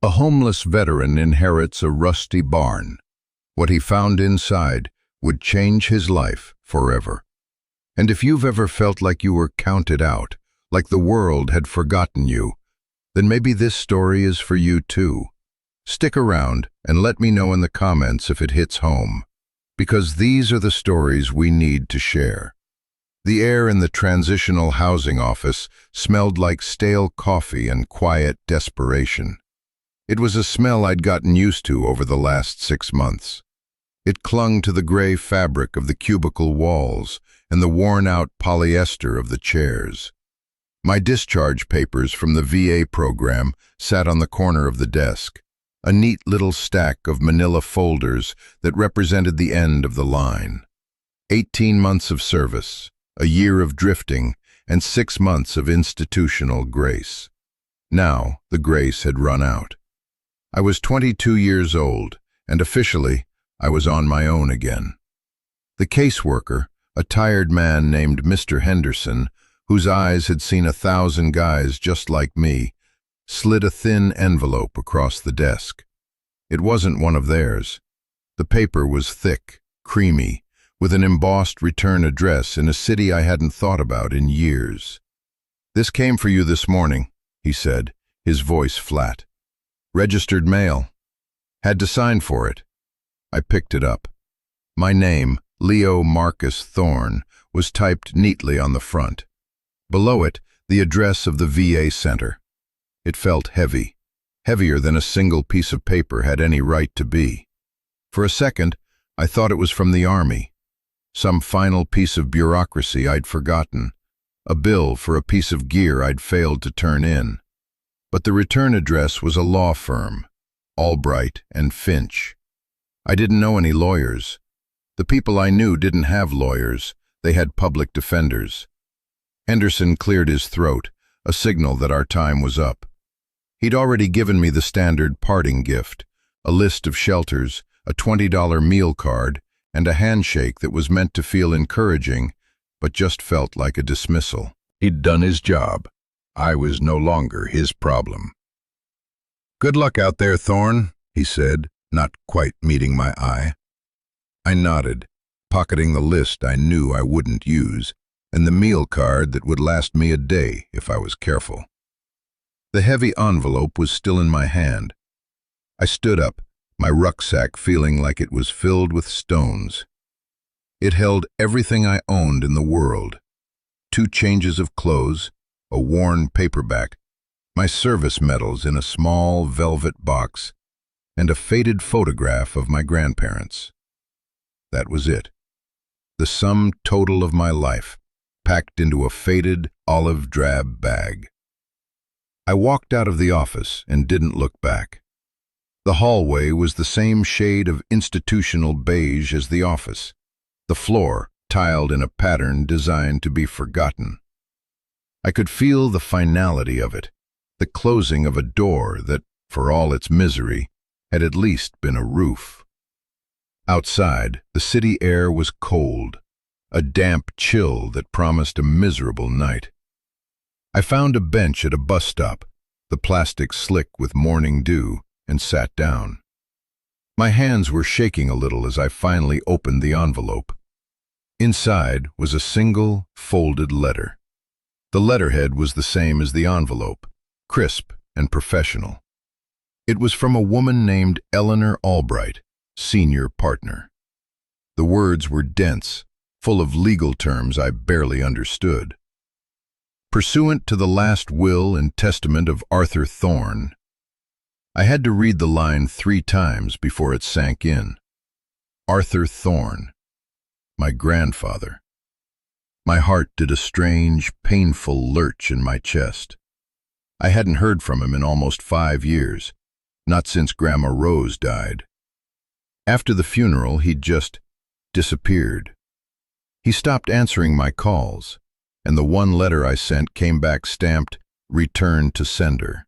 A homeless veteran inherits a rusty barn. What he found inside would change his life forever. And if you've ever felt like you were counted out, like the world had forgotten you, then maybe this story is for you too. Stick around and let me know in the comments if it hits home, because these are the stories we need to share. The air in the transitional housing office smelled like stale coffee and quiet desperation. It was a smell I'd gotten used to over the last 6 months. It clung to the gray fabric of the cubicle walls and the worn-out polyester of the chairs. My discharge papers from the VA program sat on the corner of the desk, a neat little stack of manila folders that represented the end of the line. 18 months of service, a year of drifting, and 6 months of institutional grace. Now the grace had run out. I was 22 years old, and officially, I was on my own again. The caseworker, a tired man named Mr. Henderson, whose eyes had seen 1,000 guys just like me, slid a thin envelope across the desk. It wasn't one of theirs. The paper was thick, creamy, with an embossed return address in a city I hadn't thought about in years. "This came for you this morning," he said, his voice flat. "Registered mail. Had to sign for it." I picked it up. My name, Leo Marcus Thorne, was typed neatly on the front. Below it, the address of the VA center. It felt heavy, heavier than a single piece of paper had any right to be. For a second, I thought it was from the Army. Some final piece of bureaucracy I'd forgotten. A bill for a piece of gear I'd failed to turn in. But the return address was a law firm, Albright and Finch. I didn't know any lawyers. The people I knew didn't have lawyers, they had public defenders. Henderson cleared his throat, a signal that our time was up. He'd already given me the standard parting gift, a list of shelters, a $20 meal card, and a handshake that was meant to feel encouraging, but just felt like a dismissal. He'd done his job. I was no longer his problem. "Good luck out there, Thorne," he said, not quite meeting my eye. I nodded, pocketing the list I knew I wouldn't use, and the meal card that would last me a day if I was careful. The heavy envelope was still in my hand. I stood up, my rucksack feeling like it was filled with stones. It held everything I owned in the world: 2 changes of clothes, a worn paperback, my service medals in a small velvet box, and a faded photograph of my grandparents. That was it. The sum total of my life, packed into a faded olive drab bag. I walked out of the office and didn't look back. The hallway was the same shade of institutional beige as the office, the floor tiled in a pattern designed to be forgotten. I could feel the finality of it, the closing of a door that, for all its misery, had at least been a roof. Outside, the city air was cold, a damp chill that promised a miserable night. I found a bench at a bus stop, the plastic slick with morning dew, and sat down. My hands were shaking a little as I finally opened the envelope. Inside was a single, folded letter. The letterhead was the same as the envelope, crisp and professional. It was from a woman named Eleanor Albright, senior partner. The words were dense, full of legal terms I barely understood. Pursuant to the last will and testament of Arthur Thorne. I had to read the line 3 times before it sank in. Arthur Thorne, my grandfather. My heart did a strange, painful lurch in my chest. I hadn't heard from him in almost 5 years, not since Grandma Rose died. After the funeral, he'd just disappeared. He stopped answering my calls, and the one letter I sent came back stamped, "Return to sender."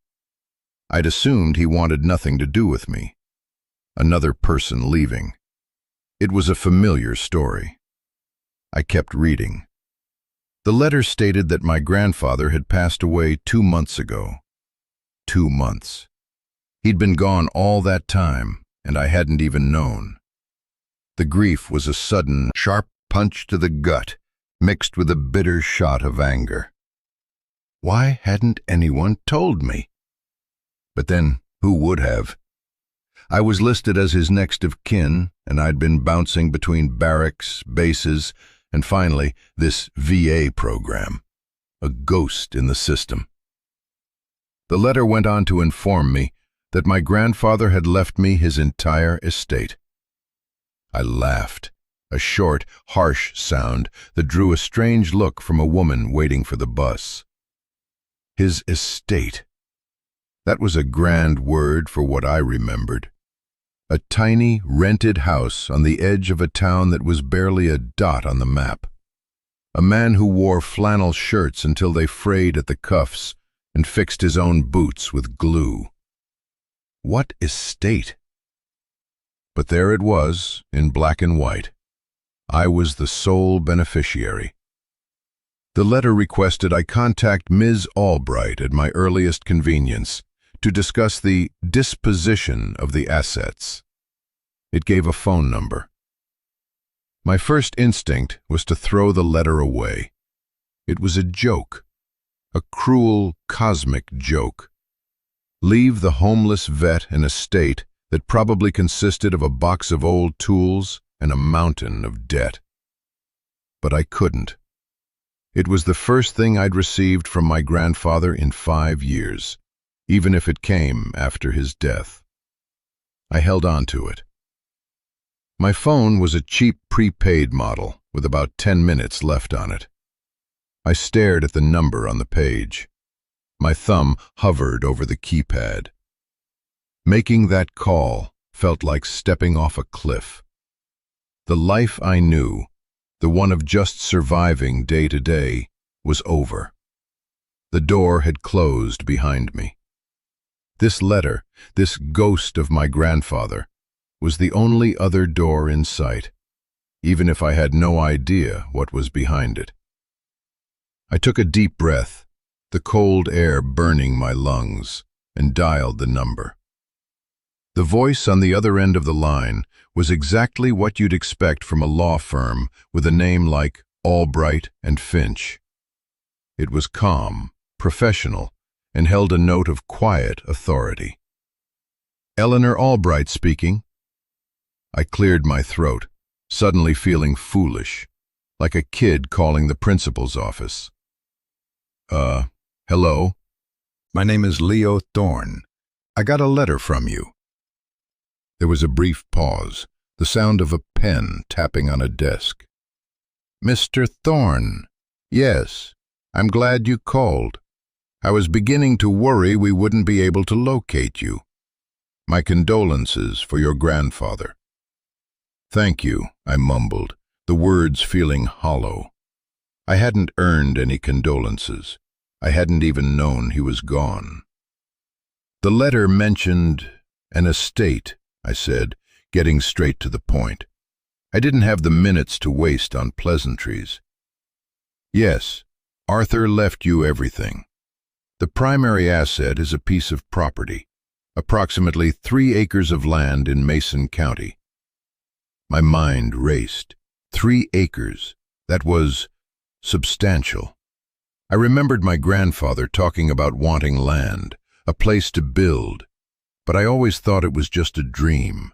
I'd assumed he wanted nothing to do with me. Another person leaving. It was a familiar story. I kept reading. The letter stated that my grandfather had passed away 2 months ago. 2 months. He'd been gone all that time, and I hadn't even known. The grief was a sudden, sharp punch to the gut, mixed with a bitter shot of anger. Why hadn't anyone told me? But then, who would have? I was listed as his next of kin, and I'd been bouncing between barracks, bases, and finally this VA program. A ghost in the system. The letter went on to inform me that my grandfather had left me his entire estate. I laughed, a short, harsh sound that drew a strange look from a woman waiting for the bus. His estate. That was a grand word for what I remembered. A tiny, rented house on the edge of a town that was barely a dot on the map. A man who wore flannel shirts until they frayed at the cuffs and fixed his own boots with glue. What estate? But there it was, in black and white. I was the sole beneficiary. The letter requested I contact Ms. Albright at my earliest convenience to discuss the disposition of the assets. It gave a phone number. My first instinct was to throw the letter away. It was a joke, a cruel, cosmic joke. Leave the homeless vet an estate that probably consisted of a box of old tools and a mountain of debt. But I couldn't. It was the first thing I'd received from my grandfather in 5 years, even if it came after his death. I held on to it. My phone was a cheap prepaid model with about 10 minutes left on it. I stared at the number on the page. My thumb hovered over the keypad. Making that call felt like stepping off a cliff. The life I knew, the one of just surviving day to day, was over. The door had closed behind me. This letter, this ghost of my grandfather, was the only other door in sight, even if I had no idea what was behind it. I took a deep breath, the cold air burning my lungs, and dialed the number. The voice on the other end of the line was exactly what you'd expect from a law firm with a name like Albright and Finch. It was calm, professional, and held a note of quiet authority. Eleanor Albright speaking. I cleared my throat, suddenly feeling foolish, like a kid calling the principal's office. Hello? My name is Leo Thorne. I got a letter from you. There was a brief pause, the sound of a pen tapping on a desk. Mr. Thorne. Yes, I'm glad you called. I was beginning to worry we wouldn't be able to locate you. My condolences for your grandfather. Thank you, I mumbled, the words feeling hollow. I hadn't earned any condolences. I hadn't even known he was gone. The letter mentioned an estate, I said, getting straight to the point. I didn't have the minutes to waste on pleasantries. Yes, Arthur left you everything. The primary asset is a piece of property, approximately 3 acres of land in Mason County. My mind raced. 3 acres. That was substantial. I remembered my grandfather talking about wanting land, a place to build, but I always thought it was just a dream.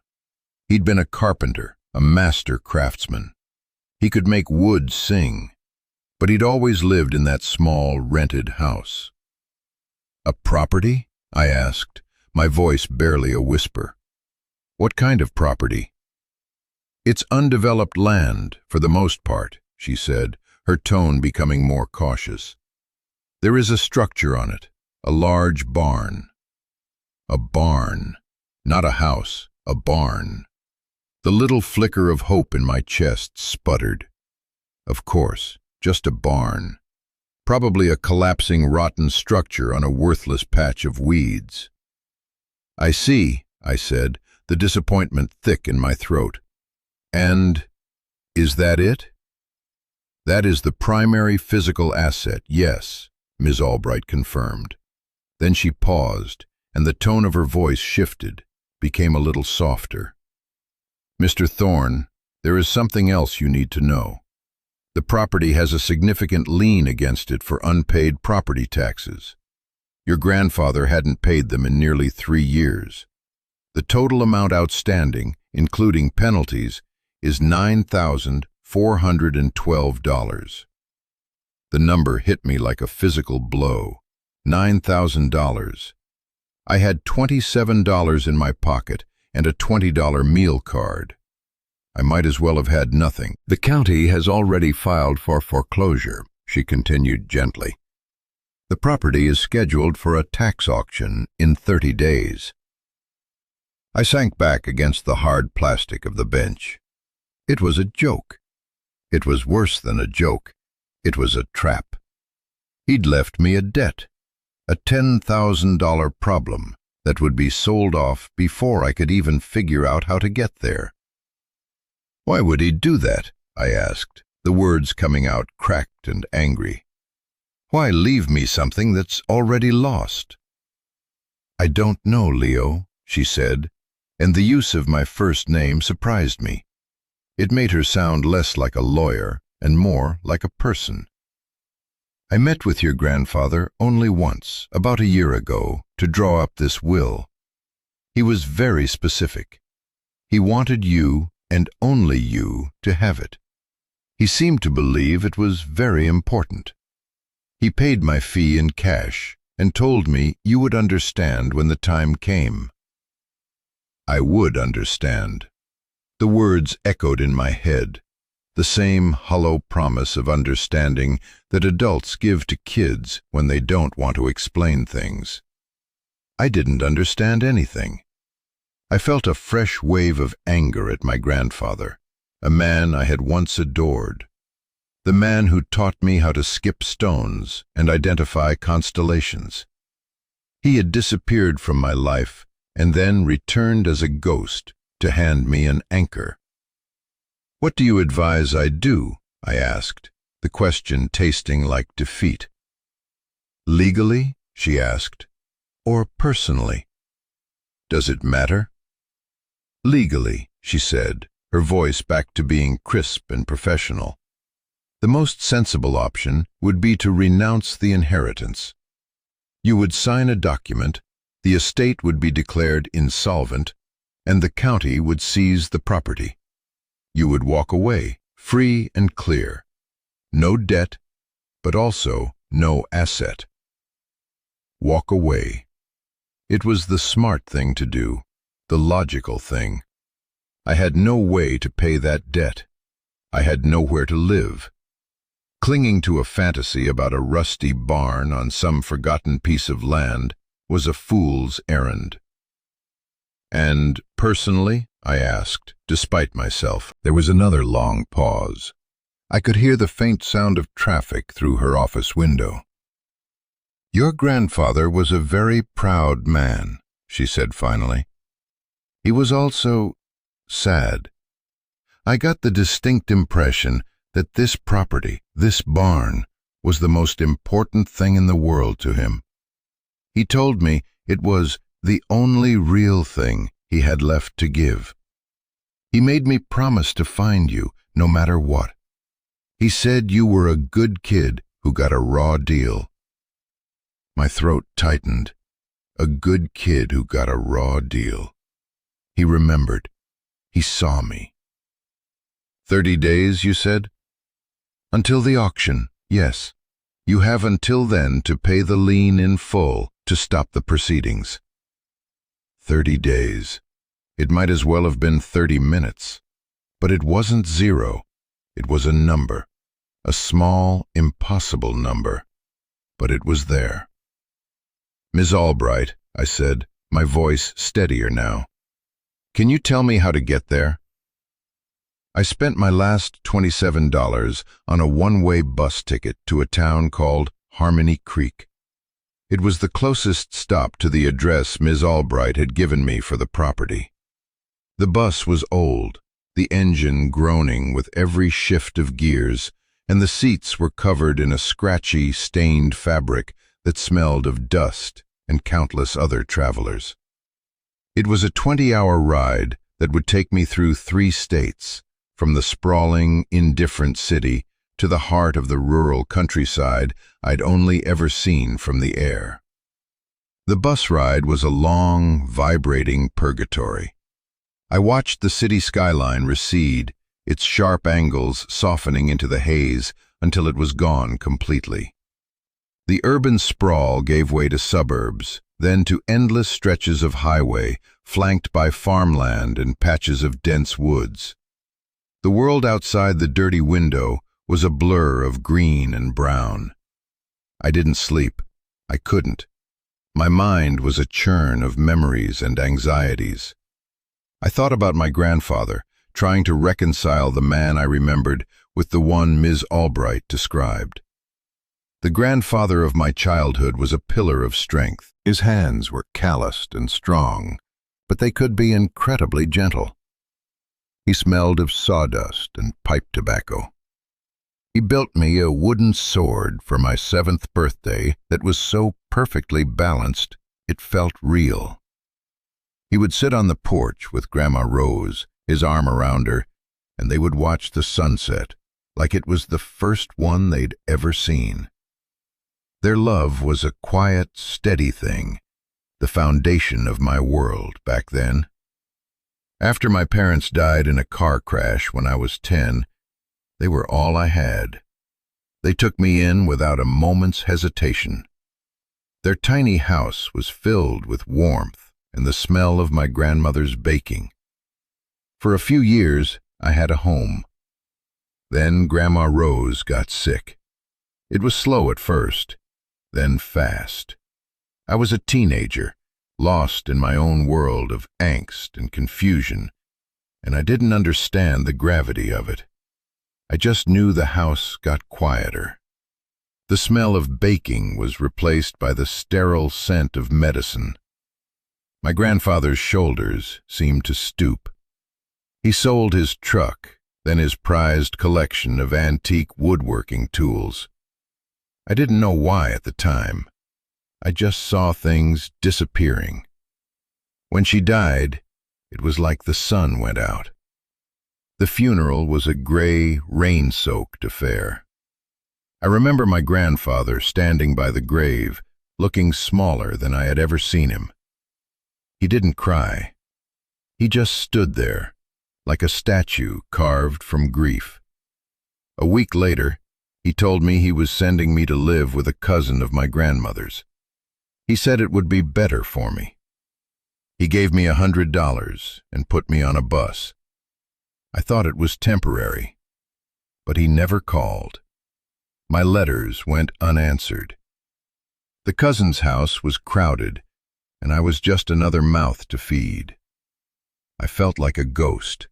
He'd been a carpenter, a master craftsman. He could make wood sing, but he'd always lived in that small, rented house. A property? I asked, my voice barely a whisper. What kind of property? It's undeveloped land, for the most part, she said, her tone becoming more cautious. There is a structure on it, a large barn. A barn, not a house, a barn. The little flicker of hope in my chest sputtered. Of course, just a barn. Probably a collapsing rotten structure on a worthless patch of weeds. I see, I said, the disappointment thick in my throat. And is that it? That is the primary physical asset, yes, Ms. Albright confirmed. Then she paused, and the tone of her voice shifted, became a little softer. "Mr. Thorne, there is something else you need to know. The property has a significant lien against it for unpaid property taxes. Your grandfather hadn't paid them in nearly 3 years. The total amount outstanding, including penalties, is $9,412. The number hit me like a physical blow. $9,000. I had $27 in my pocket and a $20 meal card. I might as well have had nothing. "The county has already filed for foreclosure," she continued gently. "The property is scheduled for a tax auction in 30 days. I sank back against the hard plastic of the bench. It was a joke. It was worse than a joke. It was a trap. He'd left me a debt, a $10,000 problem that would be sold off before I could even figure out how to get there. "Why would he do that?" I asked, the words coming out cracked and angry. "Why leave me something that's already lost?" "I don't know, Leo," she said, and the use of my first name surprised me. It made her sound less like a lawyer and more like a person. "I met with your grandfather only once, about a year ago, to draw up this will. He was very specific. He wanted you, and only you, to have it. He seemed to believe it was very important. He paid my fee in cash and told me you would understand when the time came." I would understand. The words echoed in my head, the same hollow promise of understanding that adults give to kids when they don't want to explain things. I didn't understand anything. I felt a fresh wave of anger at my grandfather, a man I had once adored, the man who taught me how to skip stones and identify constellations. He had disappeared from my life and then returned as a ghost to hand me an anchor. "What do you advise I do?" I asked, the question tasting like defeat. "Legally?" she asked. "Or personally? Does it matter?" "Legally," she said, her voice back to being crisp and professional. "The most sensible option would be to renounce the inheritance. You would sign a document, the estate would be declared insolvent, and the county would seize the property. You would walk away, free and clear. No debt, but also no asset. Walk away. It was the smart thing to do, the logical thing. I had no way to pay that debt. I had nowhere to live. Clinging to a fantasy about a rusty barn on some forgotten piece of land was a fool's errand. "And personally?" I asked, despite myself. There was another long pause. I could hear the faint sound of traffic through her office window. "Your grandfather was a very proud man," she said finally. "He was also sad. I got the distinct impression that this property, this barn, was the most important thing in the world to him. He told me it was the only real thing he had left to give. He made me promise to find you, no matter what. He said you were a good kid who got a raw deal." My throat tightened. A good kid who got a raw deal. He remembered. He saw me. 30 days, you said? "Until the auction, yes. You have until then to pay the lien in full to stop the proceedings." 30 days. It might as well have been 30 minutes. But it wasn't 0. It was a number. A small, impossible number. But it was there. "Ms. Albright," I said, my voice steadier now, "can you tell me how to get there?" I spent my last $27 on a one-way bus ticket to a town called Harmony Creek. It was the closest stop to the address Ms. Albright had given me for the property. The bus was old, the engine groaning with every shift of gears, and the seats were covered in a scratchy, stained fabric that smelled of dust and countless other travelers. It was a 20-hour ride that would take me through 3 states, from the sprawling, indifferent city to the heart of the rural countryside I'd only ever seen from the air. The bus ride was a long, vibrating purgatory. I watched the city skyline recede, its sharp angles softening into the haze until it was gone completely. The urban sprawl gave way to suburbs, then to endless stretches of highway flanked by farmland and patches of dense woods. The world outside the dirty window was a blur of green and brown. I didn't sleep. I couldn't. My mind was a churn of memories and anxieties. I thought about my grandfather, trying to reconcile the man I remembered with the one Ms. Albright described. The grandfather of my childhood was a pillar of strength. His hands were calloused and strong, but they could be incredibly gentle. He smelled of sawdust and pipe tobacco. He built me a wooden sword for my 7th birthday that was so perfectly balanced it felt real. He would sit on the porch with Grandma Rose, his arm around her, and they would watch the sunset like it was the first one they'd ever seen. Their love was a quiet, steady thing, the foundation of my world back then. After my parents died in a car crash when I was 10, they were all I had. They took me in without a moment's hesitation. Their tiny house was filled with warmth and the smell of my grandmother's baking. For a few years, I had a home. Then Grandma Rose got sick. It was slow at first, then fast. I was a teenager, lost in my own world of angst and confusion, and I didn't understand the gravity of it. I just knew the house got quieter. The smell of baking was replaced by the sterile scent of medicine. My grandfather's shoulders seemed to stoop. He sold his truck, then his prized collection of antique woodworking tools. I didn't know why at the time. I just saw things disappearing. When she died, it was like the sun went out. The funeral was a gray, rain-soaked affair. I remember my grandfather standing by the grave, looking smaller than I had ever seen him. He didn't cry. He just stood there, like a statue carved from grief. A week later, he told me he was sending me to live with a cousin of my grandmother's. He said it would be better for me. He gave me $100 and put me on a bus. I thought it was temporary, but he never called. My letters went unanswered. The cousin's house was crowded, and I was just another mouth to feed. I felt like a ghost.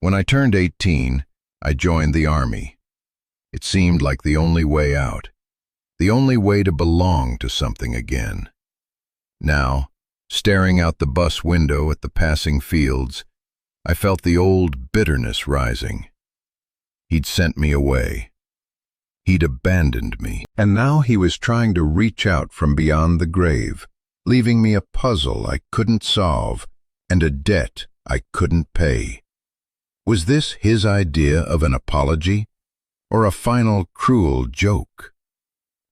When I turned 18, I joined the army. It seemed like the only way out, the only way to belong to something again. Now, staring out the bus window at the passing fields, I felt the old bitterness rising. He'd sent me away. He'd abandoned me. And now he was trying to reach out from beyond the grave, leaving me a puzzle I couldn't solve and a debt I couldn't pay. Was this his idea of an apology, or a final cruel joke?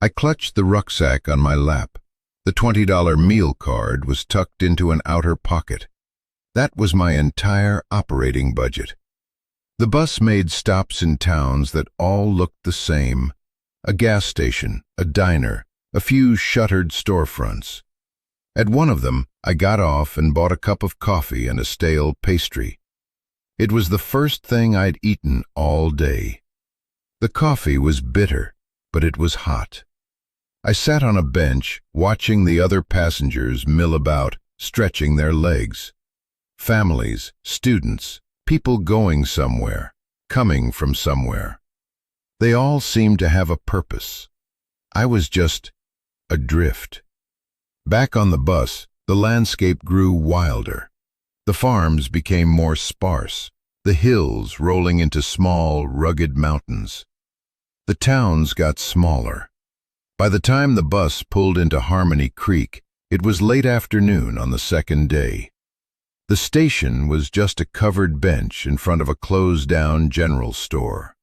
I clutched the rucksack on my lap. The $20 meal card was tucked into an outer pocket. That was my entire operating budget. The bus made stops in towns that all looked the same: a gas station, a diner, a few shuttered storefronts. At one of them, I got off and bought a cup of coffee and a stale pastry. It was the first thing I'd eaten all day. The coffee was bitter, but it was hot. I sat on a bench, watching the other passengers mill about, stretching their legs. Families, students, people going somewhere, coming from somewhere. They all seemed to have a purpose. I was just adrift. Back on the bus, the landscape grew wilder. The farms became more sparse, the hills rolling into small, rugged mountains. The towns got smaller. By the time the bus pulled into Harmony Creek, it was late afternoon on the second day. The station was just a covered bench in front of a closed-down general store.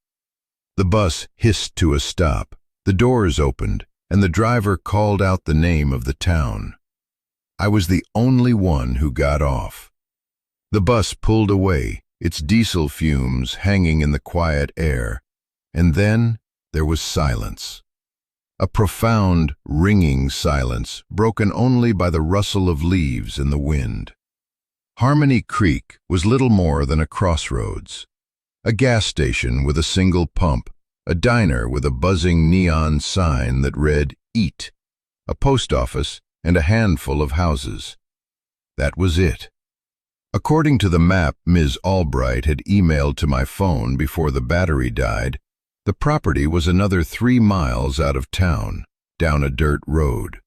The bus hissed to a stop, the doors opened, and the driver called out the name of the town. I was the only one who got off. The bus pulled away, its diesel fumes hanging in the quiet air, and then there was silence. A profound, ringing silence, broken only by the rustle of leaves in the wind. Harmony Creek was little more than a crossroads. A gas station with a single pump, a diner with a buzzing neon sign that read, "Eat," a post office, and a handful of houses. That was it. According to the map Ms. Albright had emailed to my phone before the battery died, the property was another 3 miles out of town, down a dirt road.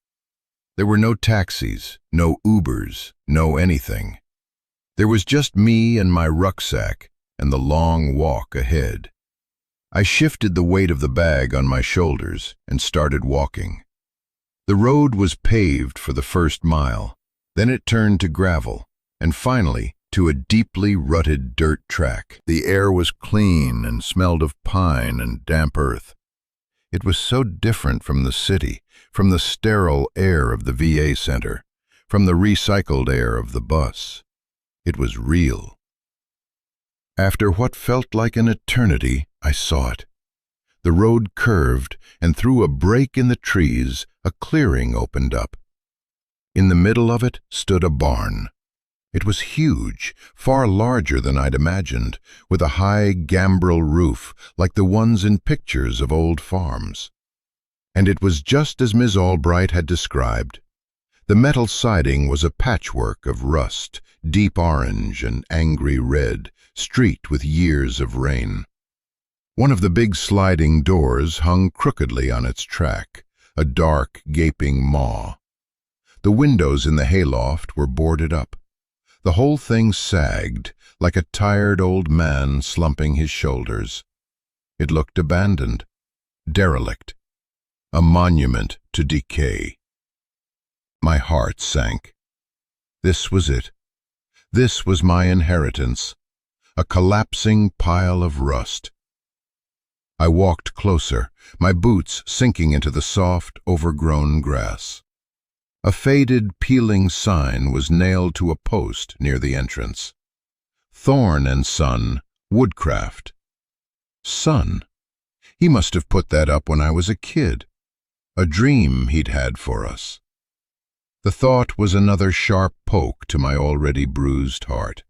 There were no taxis, no Ubers, no anything. There was just me and my rucksack and the long walk ahead. I shifted the weight of the bag on my shoulders and started walking. The road was paved for the first mile, then it turned to gravel, and finally to a deeply rutted dirt track. The air was clean and smelled of pine and damp earth. It was so different from the city, from the sterile air of the VA center, from the recycled air of the bus. It was real. After what felt like an eternity, I saw it. The road curved, and through a break in the trees, a clearing opened up. In the middle of it stood a barn. It was huge, far larger than I'd imagined, with a high gambrel roof like the ones in pictures of old farms. And it was just as Ms. Albright had described. The metal siding was a patchwork of rust, deep orange and angry red, streaked with years of rain. One of the big sliding doors hung crookedly on its track, a dark, gaping maw. The windows in the hayloft were boarded up. The whole thing sagged, like a tired old man slumping his shoulders. It looked abandoned, derelict, a monument to decay. My heart sank. This was it. This was my inheritance, a collapsing pile of rust. I walked closer, my boots sinking into the soft, overgrown grass. A faded, peeling sign was nailed to a post near the entrance. Thorne and Son, Woodcraft. Son. He must have put that up when I was a kid. A dream he'd had for us. The thought was another sharp poke to my already bruised heart.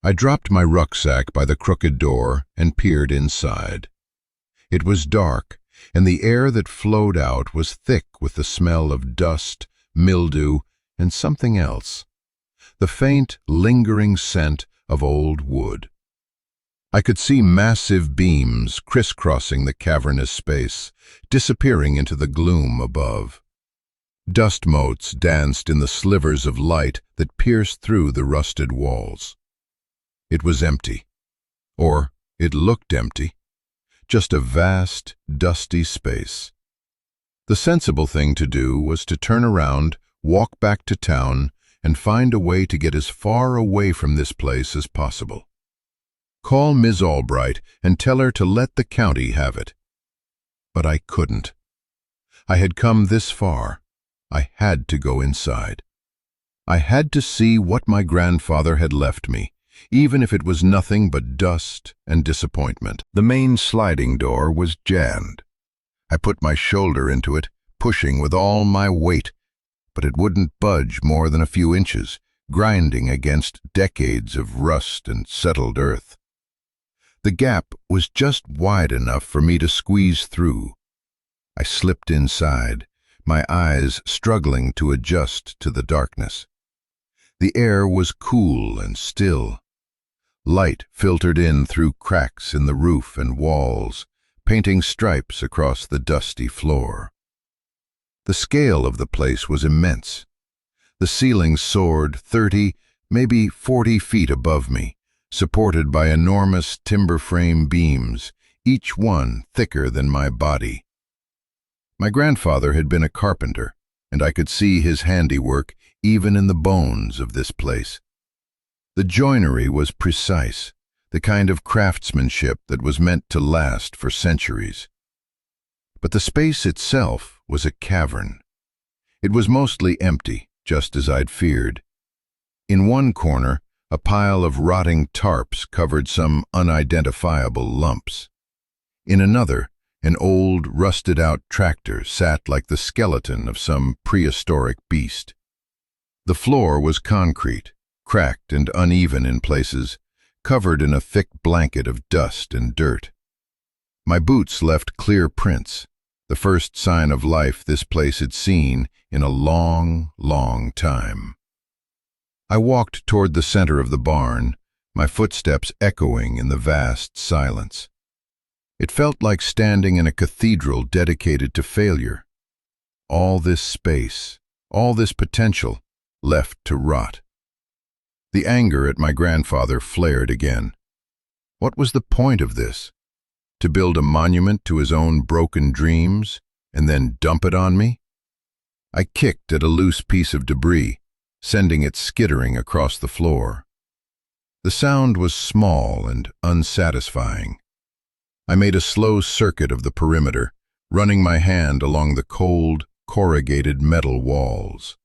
I dropped my rucksack by the crooked door and peered inside. It was dark, and the air that flowed out was thick with the smell of dust, mildew, and something else, the faint, lingering scent of old wood. I could see massive beams crisscrossing the cavernous space, disappearing into the gloom above. Dust motes danced in the slivers of light that pierced through the rusted walls. It was empty, or it looked empty. Just a vast, dusty space. The sensible thing to do was to turn around, walk back to town, and find a way to get as far away from this place as possible. Call Ms. Albright and tell her to let the county have it. But I couldn't. I had come this far. I had to go inside. I had to see what my grandfather had left me, even if it was nothing but dust and disappointment. The main sliding door was jammed. I put my shoulder into it, pushing with all my weight, but it wouldn't budge more than a few inches, grinding against decades of rust and settled earth. The gap was just wide enough for me to squeeze through. I slipped inside, my eyes struggling to adjust to the darkness. The air was cool and still. Light filtered in through cracks in the roof and walls, painting stripes across the dusty floor. The scale of the place was immense. The ceiling soared 30, maybe 40 feet above me, supported by enormous timber frame beams, each one thicker than my body. My grandfather had been a carpenter, and I could see his handiwork even in the bones of this place. The joinery was precise, the kind of craftsmanship that was meant to last for centuries. But the space itself was a cavern. It was mostly empty, just as I'd feared. In one corner, a pile of rotting tarps covered some unidentifiable lumps. In another, an old, rusted-out tractor sat like the skeleton of some prehistoric beast. The floor was concrete, cracked and uneven in places, covered in a thick blanket of dust and dirt. My boots left clear prints, the first sign of life this place had seen in a long, long time. I walked toward the center of the barn, my footsteps echoing in the vast silence. It felt like standing in a cathedral dedicated to failure. All this space, all this potential, left to rot. The anger at my grandfather flared again. What was the point of this? To build a monument to his own broken dreams, and then dump it on me? I kicked at a loose piece of debris, sending it skittering across the floor. The sound was small and unsatisfying. I made a slow circuit of the perimeter, running my hand along the cold, corrugated metal walls.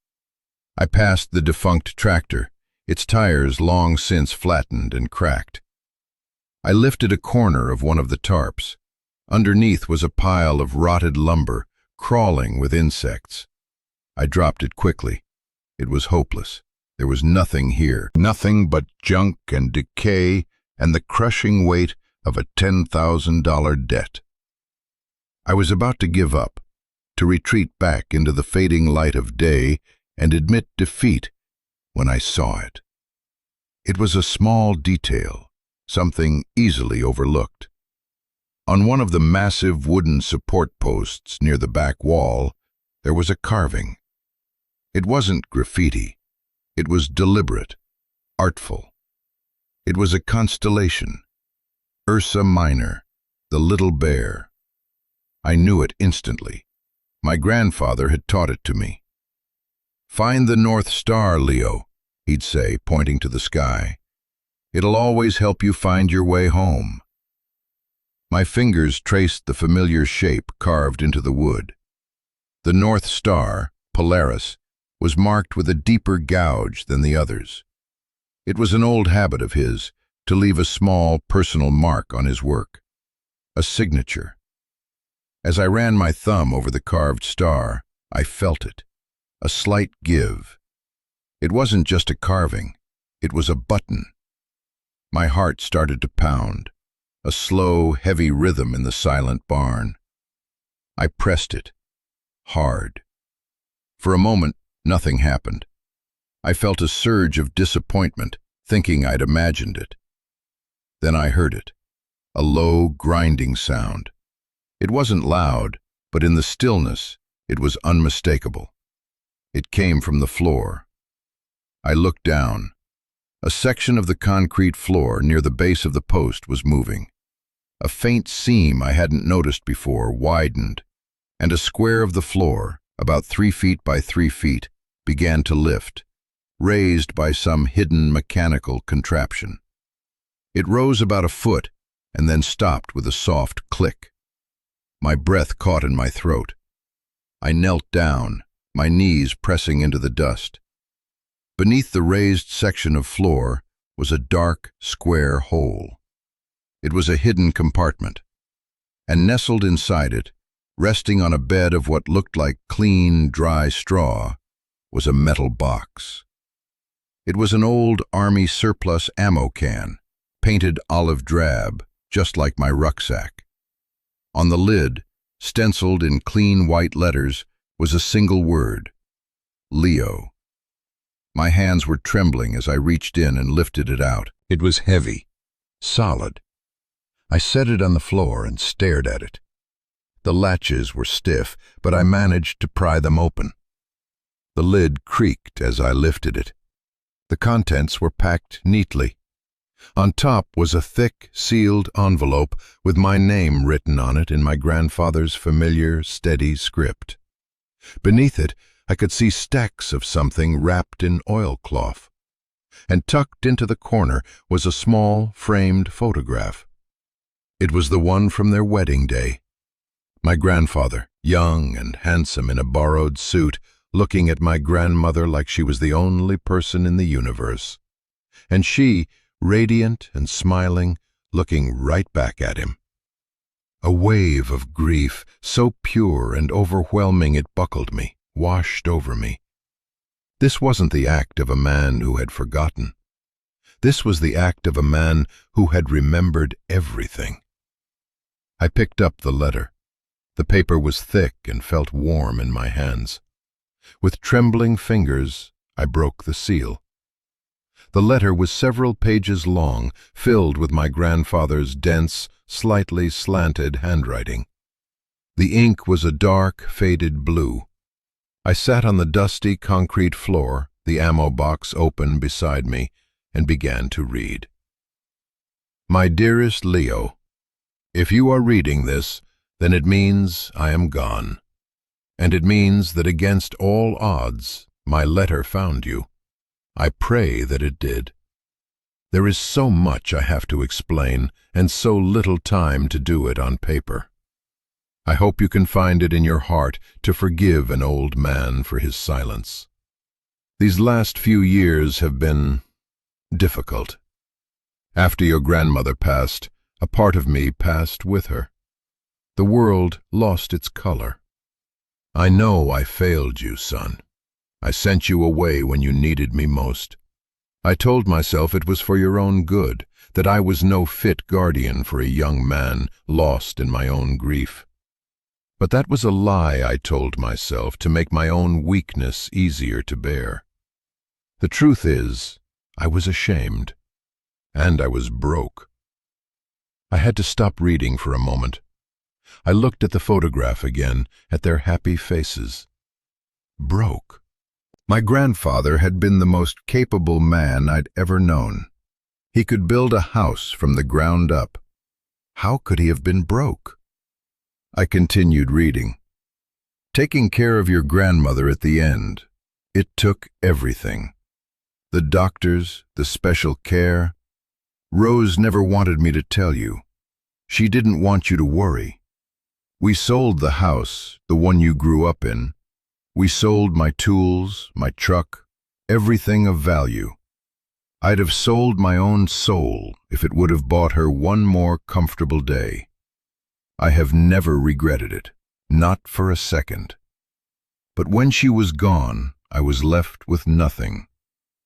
I passed the defunct tractor, its tires long since flattened and cracked. I lifted a corner of one of the tarps. Underneath was a pile of rotted lumber, crawling with insects. I dropped it quickly. It was hopeless. There was nothing here, nothing but junk and decay and the crushing weight of a $10,000 debt. I was about to give up, to retreat back into the fading light of day and admit defeat, when I saw it. It was a small detail, something easily overlooked. On one of the massive wooden support posts near the back wall, there was a carving. It wasn't graffiti. It was deliberate, artful. It was a constellation. Ursa Minor, the little bear. I knew it instantly. My grandfather had taught it to me. "Find the North Star, Leo," he'd say, pointing to the sky. "It'll always help you find your way home." My fingers traced the familiar shape carved into the wood. The North Star, Polaris, was marked with a deeper gouge than the others. It was an old habit of his to leave a small personal mark on his work, a signature. As I ran my thumb over the carved star, I felt it, a slight give. It wasn't just a carving, it was a button. My heart started to pound, a slow, heavy rhythm in the silent barn. I pressed it, hard. For a moment, nothing happened. I felt a surge of disappointment, thinking I'd imagined it. Then I heard it, a low, grinding sound. It wasn't loud, but in the stillness, it was unmistakable. It came from the floor. I looked down. A section of the concrete floor near the base of the post was moving. A faint seam I hadn't noticed before widened, and a square of the floor, about 3 feet by 3 feet, began to lift, raised by some hidden mechanical contraption. It rose about a foot and then stopped with a soft click. My breath caught in my throat. I knelt down, my knees pressing into the dust. Beneath the raised section of floor was a dark, square hole. It was a hidden compartment, and nestled inside it, resting on a bed of what looked like clean, dry straw, was a metal box. It was an old Army surplus ammo can, painted olive drab, just like my rucksack. On the lid, stenciled in clean white letters, was a single word: Leo. My hands were trembling as I reached in and lifted it out. It was heavy, solid. I set it on the floor and stared at it. The latches were stiff, but I managed to pry them open. The lid creaked as I lifted it. The contents were packed neatly. On top was a thick, sealed envelope with my name written on it in my grandfather's familiar, steady script. Beneath it, I could see stacks of something wrapped in oilcloth, and tucked into the corner was a small, framed photograph. It was the one from their wedding day. My grandfather, young and handsome in a borrowed suit, looking at my grandmother like she was the only person in the universe. And she, radiant and smiling, looking right back at him. A wave of grief, so pure and overwhelming it buckled me, washed over me. This wasn't the act of a man who had forgotten. This was the act of a man who had remembered everything. I picked up the letter. The paper was thick and felt warm in my hands. With trembling fingers, I broke the seal. The letter was several pages long, filled with my grandfather's dense, slightly slanted handwriting. The ink was a dark, faded blue. I sat on the dusty concrete floor, the ammo box open beside me, and began to read. My dearest Leo, if you are reading this, then it means I am gone. And it means that against all odds, my letter found you. I pray that it did. There is so much I have to explain, and so little time to do it on paper. I hope you can find it in your heart to forgive an old man for his silence. These last few years have been difficult. After your grandmother passed, a part of me passed with her. The world lost its color. I know I failed you, son. I sent you away when you needed me most. I told myself it was for your own good, that I was no fit guardian for a young man lost in my own grief. But that was a lie I told myself to make my own weakness easier to bear. The truth is, I was ashamed, and I was broke. I had to stop reading for a moment. I looked at the photograph again, at their happy faces. Broke. My grandfather had been the most capable man I'd ever known. He could build a house from the ground up. How could he have been broke? I continued reading. Taking care of your grandmother at the end, it took everything. The doctors, the special care. Rose never wanted me to tell you. She didn't want you to worry. We sold the house, the one you grew up in. We sold my tools, my truck, everything of value. I'd have sold my own soul if it would have bought her one more comfortable day. I have never regretted it, not for a second. But when she was gone, I was left with nothing,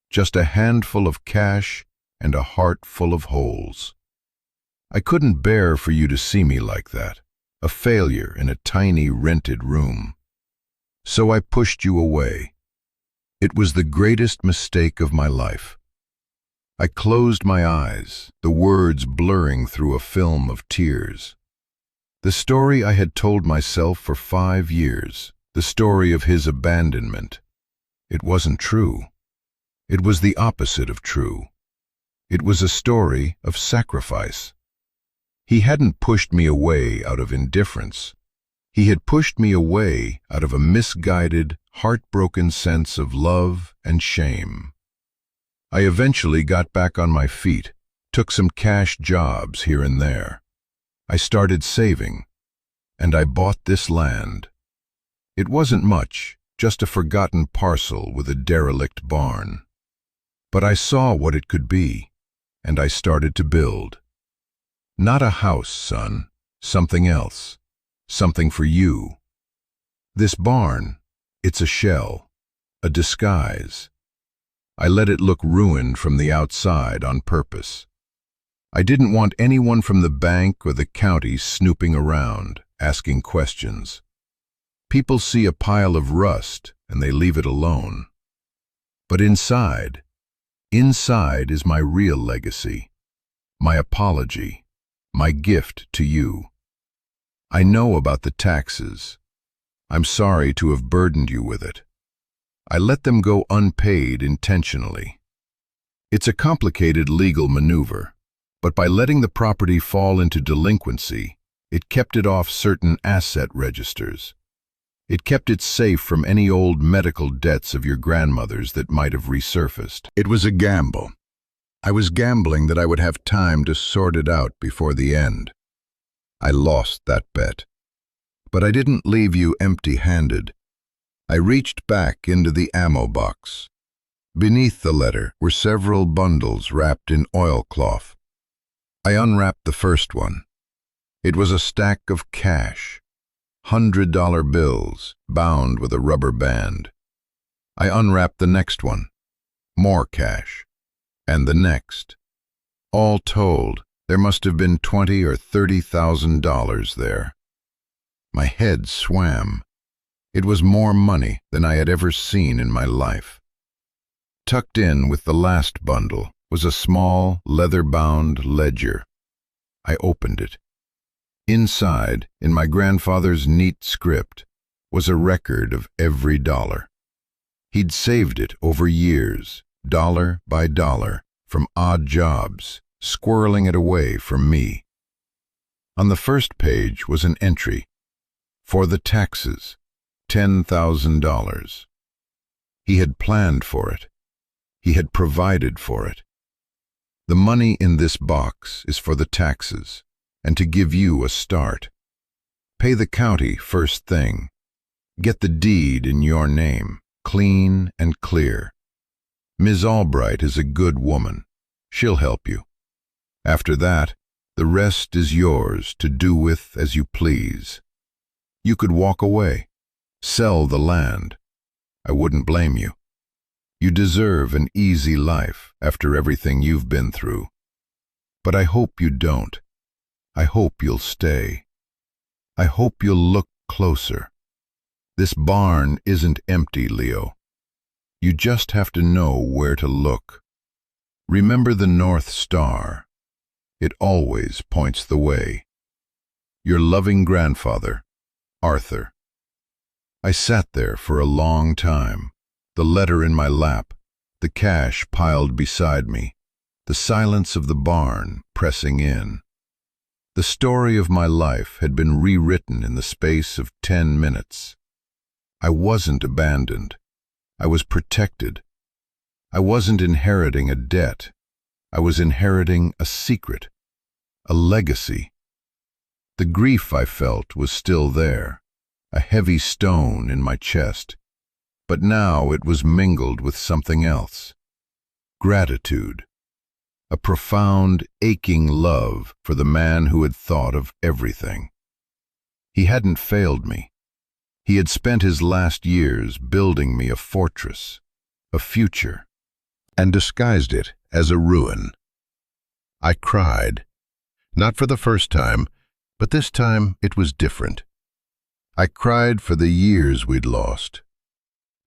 just a handful of cash and a heart full of holes. I couldn't bear for you to see me like that, a failure in a tiny rented room. So I pushed you away. It was the greatest mistake of my life. I closed my eyes, the words blurring through a film of tears. The story I had told myself for 5 years, the story of his abandonment. It wasn't true. It was the opposite of true. It was a story of sacrifice. He hadn't pushed me away out of indifference. He had pushed me away out of a misguided, heartbroken sense of love and shame. I eventually got back on my feet, took some cash jobs here and there. I started saving, and I bought this land. It wasn't much, just a forgotten parcel with a derelict barn. But I saw what it could be, and I started to build. Not a house, son, something else. Something for you. This barn, it's a shell, a disguise. I let it look ruined from the outside on purpose. I didn't want anyone from the bank or the county snooping around, asking questions. People see a pile of rust and they leave it alone. But inside is my real legacy, my apology, my gift to you. I know about the taxes. I'm sorry to have burdened you with it. I let them go unpaid intentionally. It's a complicated legal maneuver, but by letting the property fall into delinquency, it kept it off certain asset registers. It kept it safe from any old medical debts of your grandmother's that might have resurfaced. It was a gamble. I was gambling that I would have time to sort it out before the end. I lost that bet. But I didn't leave you empty-handed. I reached back into the ammo box. Beneath the letter were several bundles wrapped in oilcloth. I unwrapped the first one. It was a stack of cash, $100 bills bound with a rubber band. I unwrapped the next one, more cash, and the next. All told, there must have been $20,000 or $30,000 there. My head swam. It was more money than I had ever seen in my life. Tucked in with the last bundle was a small, leather-bound ledger. I opened it. Inside, in my grandfather's neat script, was a record of every dollar. He'd saved it over years, dollar by dollar, from odd jobs, squirreling it away from me. On the first page was an entry. For the taxes, $10,000. He had planned for it. He had provided for it. The money in this box is for the taxes, and to give you a start. Pay the county first thing. Get the deed in your name, clean and clear. Ms. Albright is a good woman. She'll help you. After that, the rest is yours to do with as you please. You could walk away, sell the land. I wouldn't blame you. You deserve an easy life after everything you've been through. But I hope you don't. I hope you'll stay. I hope you'll look closer. This barn isn't empty, Leo. You just have to know where to look. Remember the North Star. It always points the way. Your loving grandfather, Arthur. I sat there for a long time, the letter in my lap, the cash piled beside me, the silence of the barn pressing in. The story of my life had been rewritten in the space of 10 minutes. I wasn't abandoned. I was protected. I wasn't inheriting a debt. I was inheriting a secret, a legacy. The grief I felt was still there, a heavy stone in my chest, but now it was mingled with something else. Gratitude, a profound, aching love for the man who had thought of everything. He hadn't failed me. He had spent his last years building me a fortress, a future, and disguised it as a ruin. I cried, not for the first time, but this time it was different. I cried for the years we'd lost.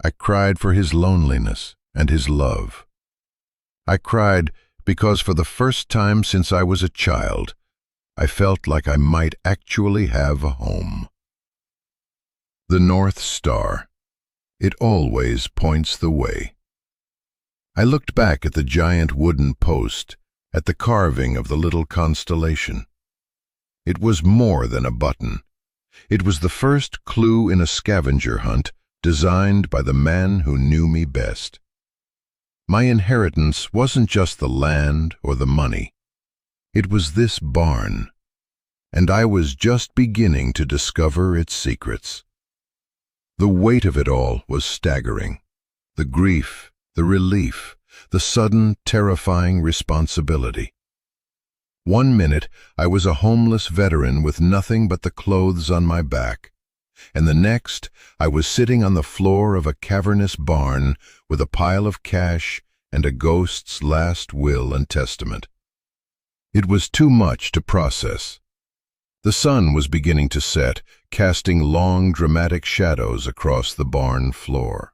I cried for his loneliness and his love. I cried because for the first time since I was a child, I felt like I might actually have a home. The North Star. It always points the way. I looked back at the giant wooden post, at the carving of the little constellation. It was more than a button. It was the first clue in a scavenger hunt designed by the man who knew me best. My inheritance wasn't just the land or the money. It was this barn, and I was just beginning to discover its secrets. The weight of it all was staggering. The grief, the relief, the sudden, terrifying responsibility. 1 minute, I was a homeless veteran with nothing but the clothes on my back, and the next, I was sitting on the floor of a cavernous barn with a pile of cash and a ghost's last will and testament. It was too much to process. The sun was beginning to set, casting long, dramatic shadows across the barn floor.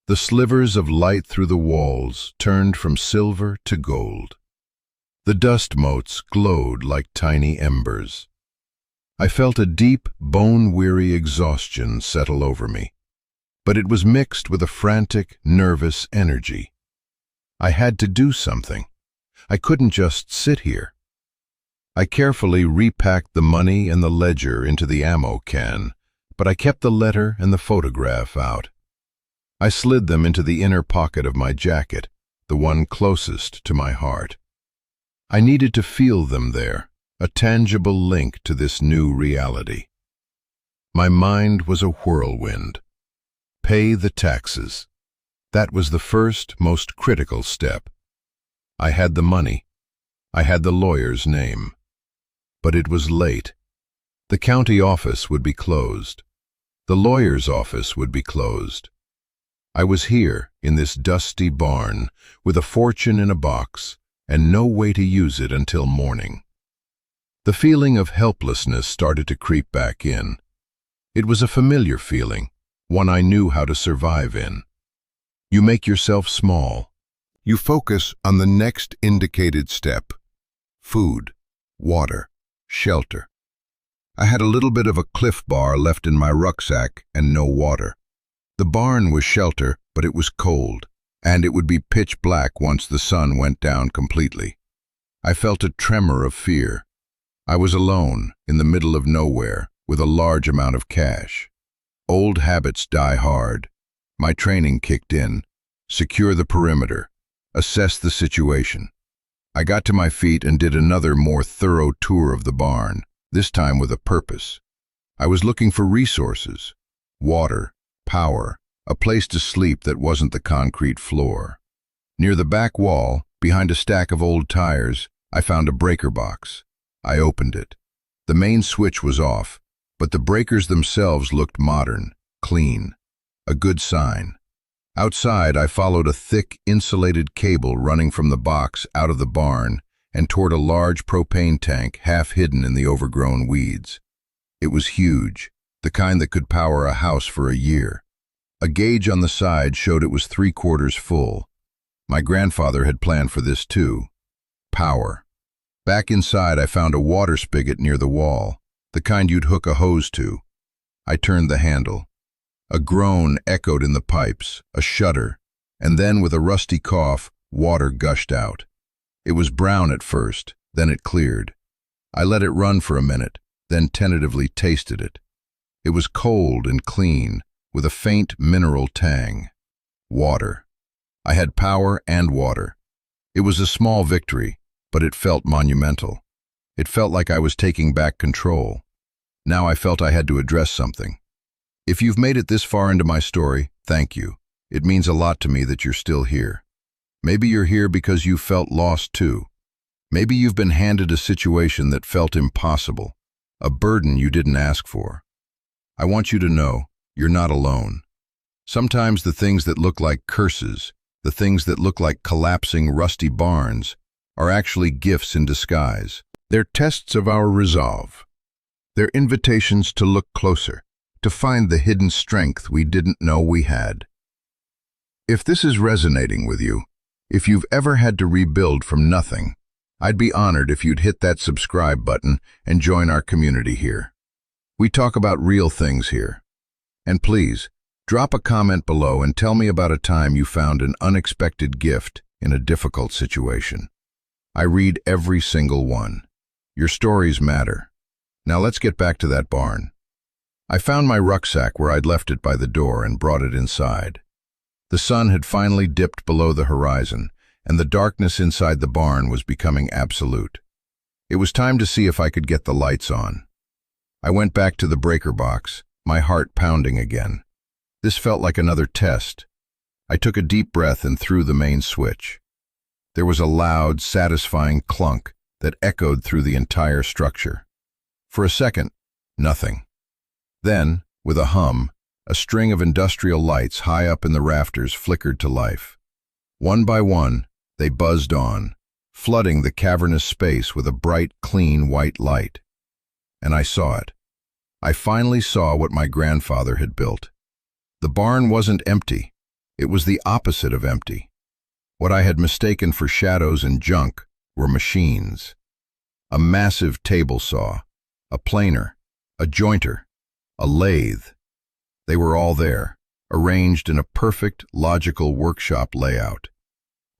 The slivers of light through the walls turned from silver to gold. The dust motes glowed like tiny embers. I felt a deep, bone-weary exhaustion settle over me, but it was mixed with a frantic, nervous energy. I had to do something. I couldn't just sit here. I carefully repacked the money and the ledger into the ammo can, but I kept the letter and the photograph out. I slid them into the inner pocket of my jacket, the one closest to my heart. I needed to feel them there, a tangible link to this new reality. My mind was a whirlwind. Pay the taxes. That was the first, most critical step. I had the money. I had the lawyer's name. But it was late. The county office would be closed. The lawyer's office would be closed. I was here, in this dusty barn, with a fortune in a box, and no way to use it until morning. The feeling of helplessness started to creep back in. It was a familiar feeling, one I knew how to survive in. You make yourself small. You focus on the next indicated step: food, water, shelter. I had a little bit of a Cliff Bar left in my rucksack and no water. The barn was shelter, but it was cold, and it would be pitch black once the sun went down completely. I felt a tremor of fear. I was alone, in the middle of nowhere, with a large amount of cash. Old habits die hard. My training kicked in. Secure the perimeter. Assess the situation. I got to my feet and did another more thorough tour of the barn, this time with a purpose. I was looking for resources: water, power, a place to sleep that wasn't the concrete floor. Near the back wall, behind a stack of old tires, I found a breaker box. I opened it. The main switch was off, but the breakers themselves looked modern, clean. A good sign. Outside, I followed a thick, insulated cable running from the box out of the barn and toward a large propane tank half hidden in the overgrown weeds. It was huge, the kind that could power a house for a year. A gauge on the side showed it was 3/4 full. My grandfather had planned for this too. Power. Back inside, I found a water spigot near the wall, the kind you'd hook a hose to. I turned the handle. A groan echoed in the pipes, a shudder, and then with a rusty cough, water gushed out. It was brown at first, then it cleared. I let it run for a minute, then tentatively tasted it. It was cold and clean, with a faint mineral tang. Water. I had power and water. It was a small victory, but it felt monumental. It felt like I was taking back control. Now I felt I had to address something. If you've made it this far into my story, thank you. It means a lot to me that you're still here. Maybe you're here because you felt lost too. Maybe you've been handed a situation that felt impossible, a burden you didn't ask for. I want you to know, you're not alone. Sometimes the things that look like curses, the things that look like collapsing rusty barns, are actually gifts in disguise. They're tests of our resolve. They're invitations to look closer, to find the hidden strength we didn't know we had. If this is resonating with you, if you've ever had to rebuild from nothing, I'd be honored if you'd hit that subscribe button and join our community here. We talk about real things here. And please, drop a comment below and tell me about a time you found an unexpected gift in a difficult situation. I read every single one. Your stories matter. Now let's get back to that barn. I found my rucksack where I'd left it by the door and brought it inside. The sun had finally dipped below the horizon, and the darkness inside the barn was becoming absolute. It was time to see if I could get the lights on. I went back to the breaker box, my heart pounding again. This felt like another test. I took a deep breath and threw the main switch. There was a loud, satisfying clunk that echoed through the entire structure. For a second, nothing. Then, with a hum, a string of industrial lights high up in the rafters flickered to life. One by one, they buzzed on, flooding the cavernous space with a bright, clean white light. And I saw it. I finally saw what my grandfather had built. The barn wasn't empty. It was the opposite of empty. What I had mistaken for shadows and junk were machines. A massive table saw, a planer, a jointer, a lathe. They were all there, arranged in a perfect, logical workshop layout.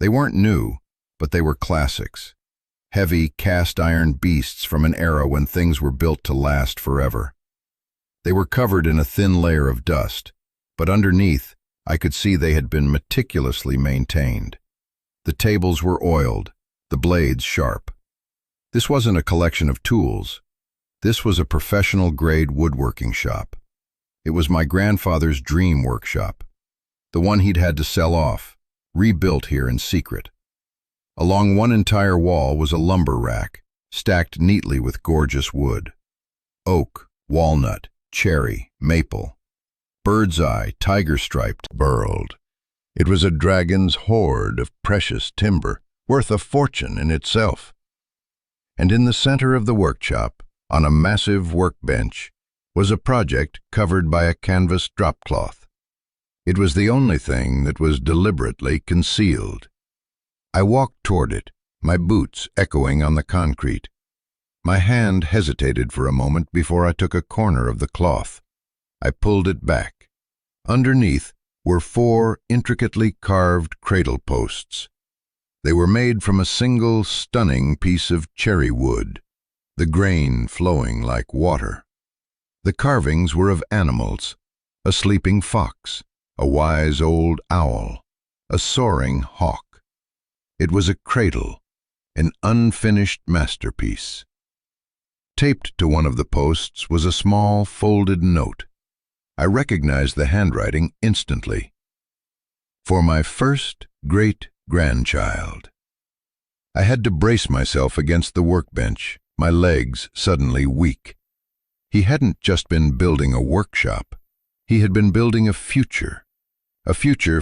They weren't new, but they were classics. Heavy, cast-iron beasts from an era when things were built to last forever. They were covered in a thin layer of dust, but underneath, I could see they had been meticulously maintained. The tables were oiled, the blades sharp. This wasn't a collection of tools. This was a professional-grade woodworking shop. It was my grandfather's dream workshop, the one he'd had to sell off, rebuilt here in secret. Along one entire wall was a lumber rack, stacked neatly with gorgeous wood. Oak, walnut, cherry, maple. Bird's eye, tiger-striped, burled. It was a dragon's hoard of precious timber, worth a fortune in itself. And in the center of the workshop, on a massive workbench, was a project covered by a canvas dropcloth. It was the only thing that was deliberately concealed. I walked toward it, my boots echoing on the concrete. My hand hesitated for a moment before I took a corner of the cloth. I pulled it back. Underneath were 4 intricately carved cradle posts. They were made from a single stunning piece of cherry wood, the grain flowing like water. The carvings were of animals, a sleeping fox, a wise old owl, a soaring hawk. It was a cradle, an unfinished masterpiece. Taped to one of the posts was a small folded note. I recognized the handwriting instantly. For my first great-grandchild. I had to brace myself against the workbench, my legs suddenly weak. He hadn't just been building a workshop. He had been building a future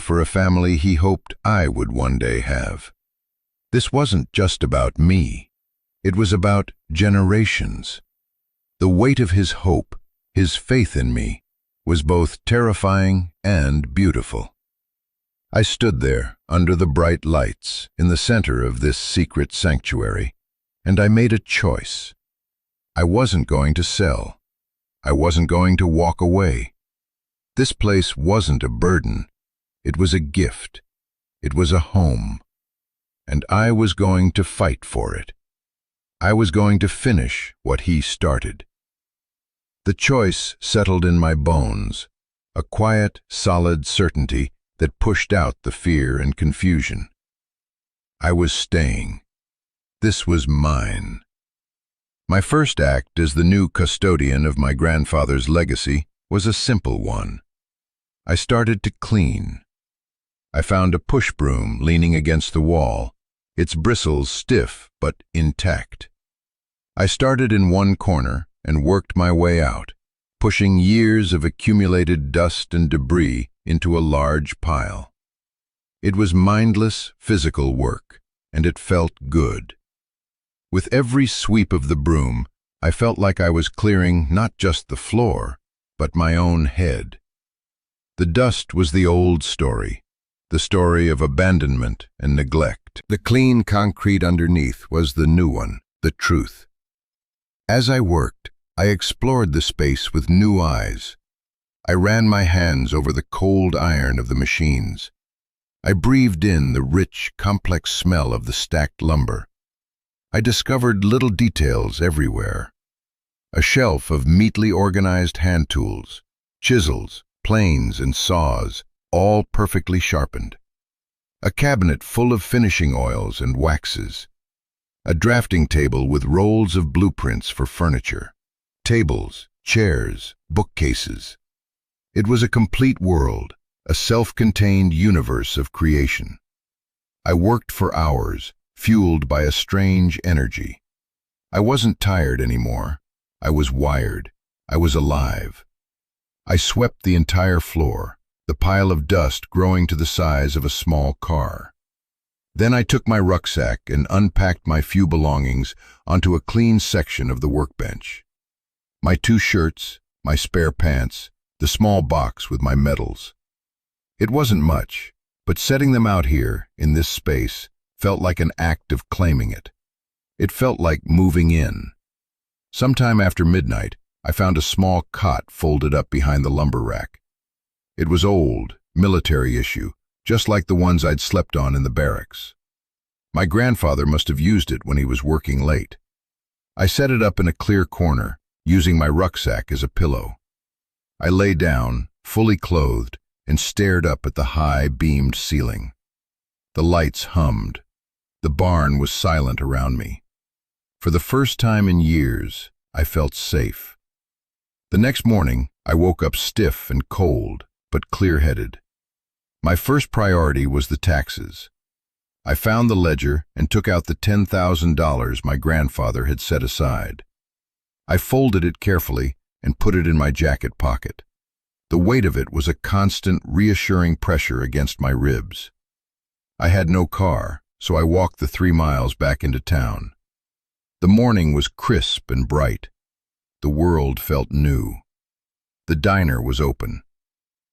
for a family he hoped I would one day have. This wasn't just about me. It was about generations. The weight of his hope, his faith in me, was both terrifying and beautiful. I stood there, under the bright lights, in the center of this secret sanctuary, and I made a choice. I wasn't going to sell. I wasn't going to walk away. This place wasn't a burden. It was a gift. It was a home. And I was going to fight for it. I was going to finish what he started. The choice settled in my bones, a quiet, solid certainty that pushed out the fear and confusion. I was staying. This was mine. My first act as the new custodian of my grandfather's legacy was a simple one. I started to clean. I found a push broom leaning against the wall, its bristles stiff but intact. I started in one corner and worked my way out, pushing years of accumulated dust and debris into a large pile. It was mindless, physical work, and it felt good. With every sweep of the broom, I felt like I was clearing not just the floor, but my own head. The dust was the old story, the story of abandonment and neglect. The clean concrete underneath was the new one, the truth. As I worked, I explored the space with new eyes. I ran my hands over the cold iron of the machines. I breathed in the rich, complex smell of the stacked lumber. I discovered little details everywhere. A shelf of neatly organized hand tools, chisels, planes, and saws, all perfectly sharpened. A cabinet full of finishing oils and waxes. A drafting table with rolls of blueprints for furniture. Tables, chairs, bookcases. It was a complete world, a self-contained universe of creation. I worked for hours, fueled by a strange energy. I wasn't tired anymore. I was wired. I was alive. I swept the entire floor, the pile of dust growing to the size of a small car. Then I took my rucksack and unpacked my few belongings onto a clean section of the workbench. My 2 shirts, my spare pants, the small box with my medals. It wasn't much, but setting them out here, in this space, felt like an act of claiming it. It felt like moving in. Sometime after midnight, I found a small cot folded up behind the lumber rack. It was old, military issue, just like the ones I'd slept on in the barracks. My grandfather must have used it when he was working late. I set it up in a clear corner, using my rucksack as a pillow. I lay down, fully clothed, and stared up at the high, beamed ceiling. The lights hummed. The barn was silent around me. For the first time in years, I felt safe. The next morning, I woke up stiff and cold, but clear-headed. My first priority was the taxes. I found the ledger and took out the $10,000 my grandfather had set aside. I folded it carefully and put it in my jacket pocket. The weight of it was a constant, reassuring pressure against my ribs. I had no car, so I walked the 3 miles back into town. The morning was crisp and bright. The world felt new. The diner was open.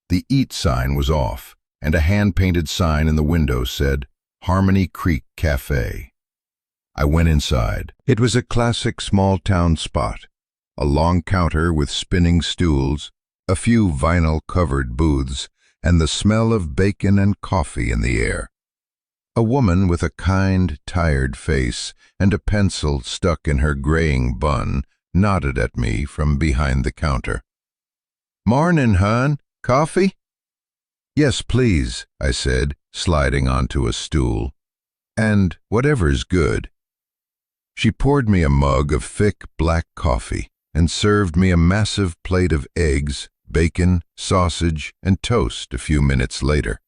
The eat sign was off, and a hand-painted sign in the window said, Harmony Creek Cafe. I went inside. It was a classic small-town spot. A long counter with spinning stools, a few vinyl-covered booths, and the smell of bacon and coffee in the air. A woman with a kind, tired face and a pencil stuck in her graying bun nodded at me from behind the counter. "Mornin', hon. Coffee?" "Yes, please," I said, sliding onto a stool. "And whatever's good." She poured me a mug of thick black coffee and served me a massive plate of eggs, bacon, sausage, and toast a few minutes later.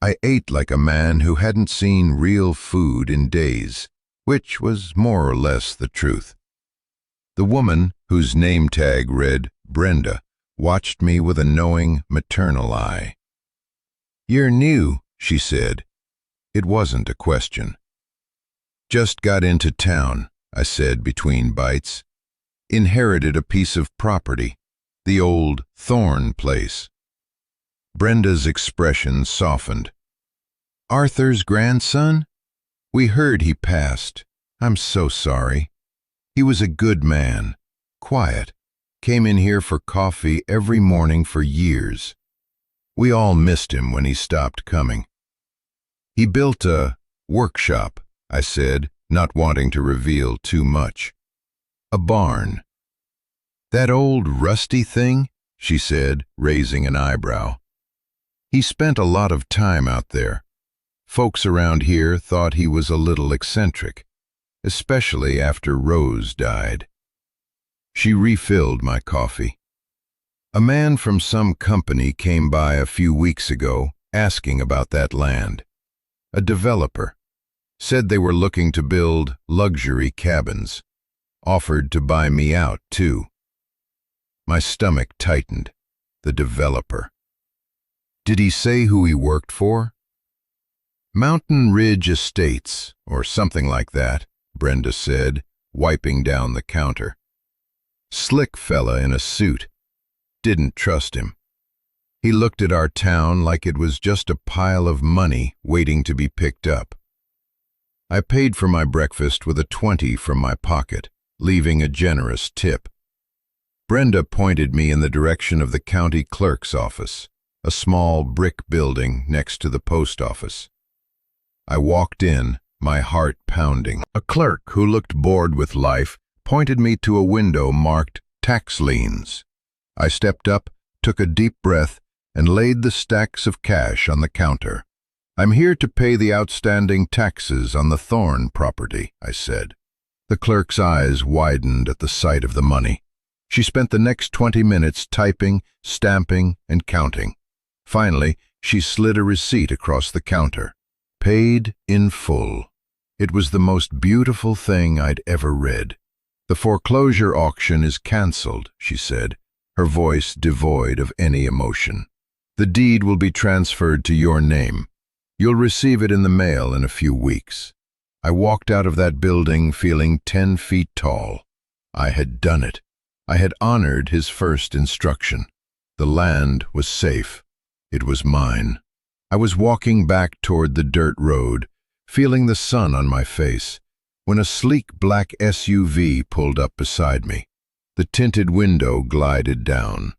I ate like a man who hadn't seen real food in days, which was more or less the truth. The woman, whose name tag read Brenda, watched me with a knowing, maternal eye. "You're new," she said. It wasn't a question. "Just got into town," I said between bites. "Inherited a piece of property, the old Thorn place." Brenda's expression softened. "Arthur's grandson? We heard he passed. I'm so sorry. He was a good man, quiet, came in here for coffee every morning for years. We all missed him when he stopped coming." "He built a workshop," I said, not wanting to reveal too much. "A barn." "That old rusty thing?" she said, raising an eyebrow. "He spent a lot of time out there. Folks around here thought he was a little eccentric, especially after Rose died." She refilled my coffee. "A man from some company came by a few weeks ago asking about that land. A developer. Said they were looking to build luxury cabins. Offered to buy me out, too." My stomach tightened. The developer. "Did he say who he worked for?" "Mountain Ridge Estates, or something like that," Brenda said, wiping down the counter. "Slick fella in a suit. Didn't trust him. He looked at our town like it was just a pile of money waiting to be picked up." I paid for my breakfast with a 20 from my pocket, leaving a generous tip. Brenda pointed me in the direction of the county clerk's office, a small brick building next to the post office. I walked in, my heart pounding. A clerk who looked bored with life pointed me to a window marked Tax Liens. I stepped up, took a deep breath, and laid the stacks of cash on the counter. "I'm here to pay the outstanding taxes on the Thorn property," I said. The clerk's eyes widened at the sight of the money. She spent the next 20 minutes typing, stamping, and counting. Finally, she slid a receipt across the counter. Paid in full. It was the most beautiful thing I'd ever read. "The foreclosure auction is canceled," she said, her voice devoid of any emotion. "The deed will be transferred to your name. You'll receive it in the mail in a few weeks." I walked out of that building feeling 10 feet tall. I had done it. I had honored his first instruction. The land was safe. It was mine. I was walking back toward the dirt road, feeling the sun on my face, when a sleek black SUV pulled up beside me. The tinted window glided down.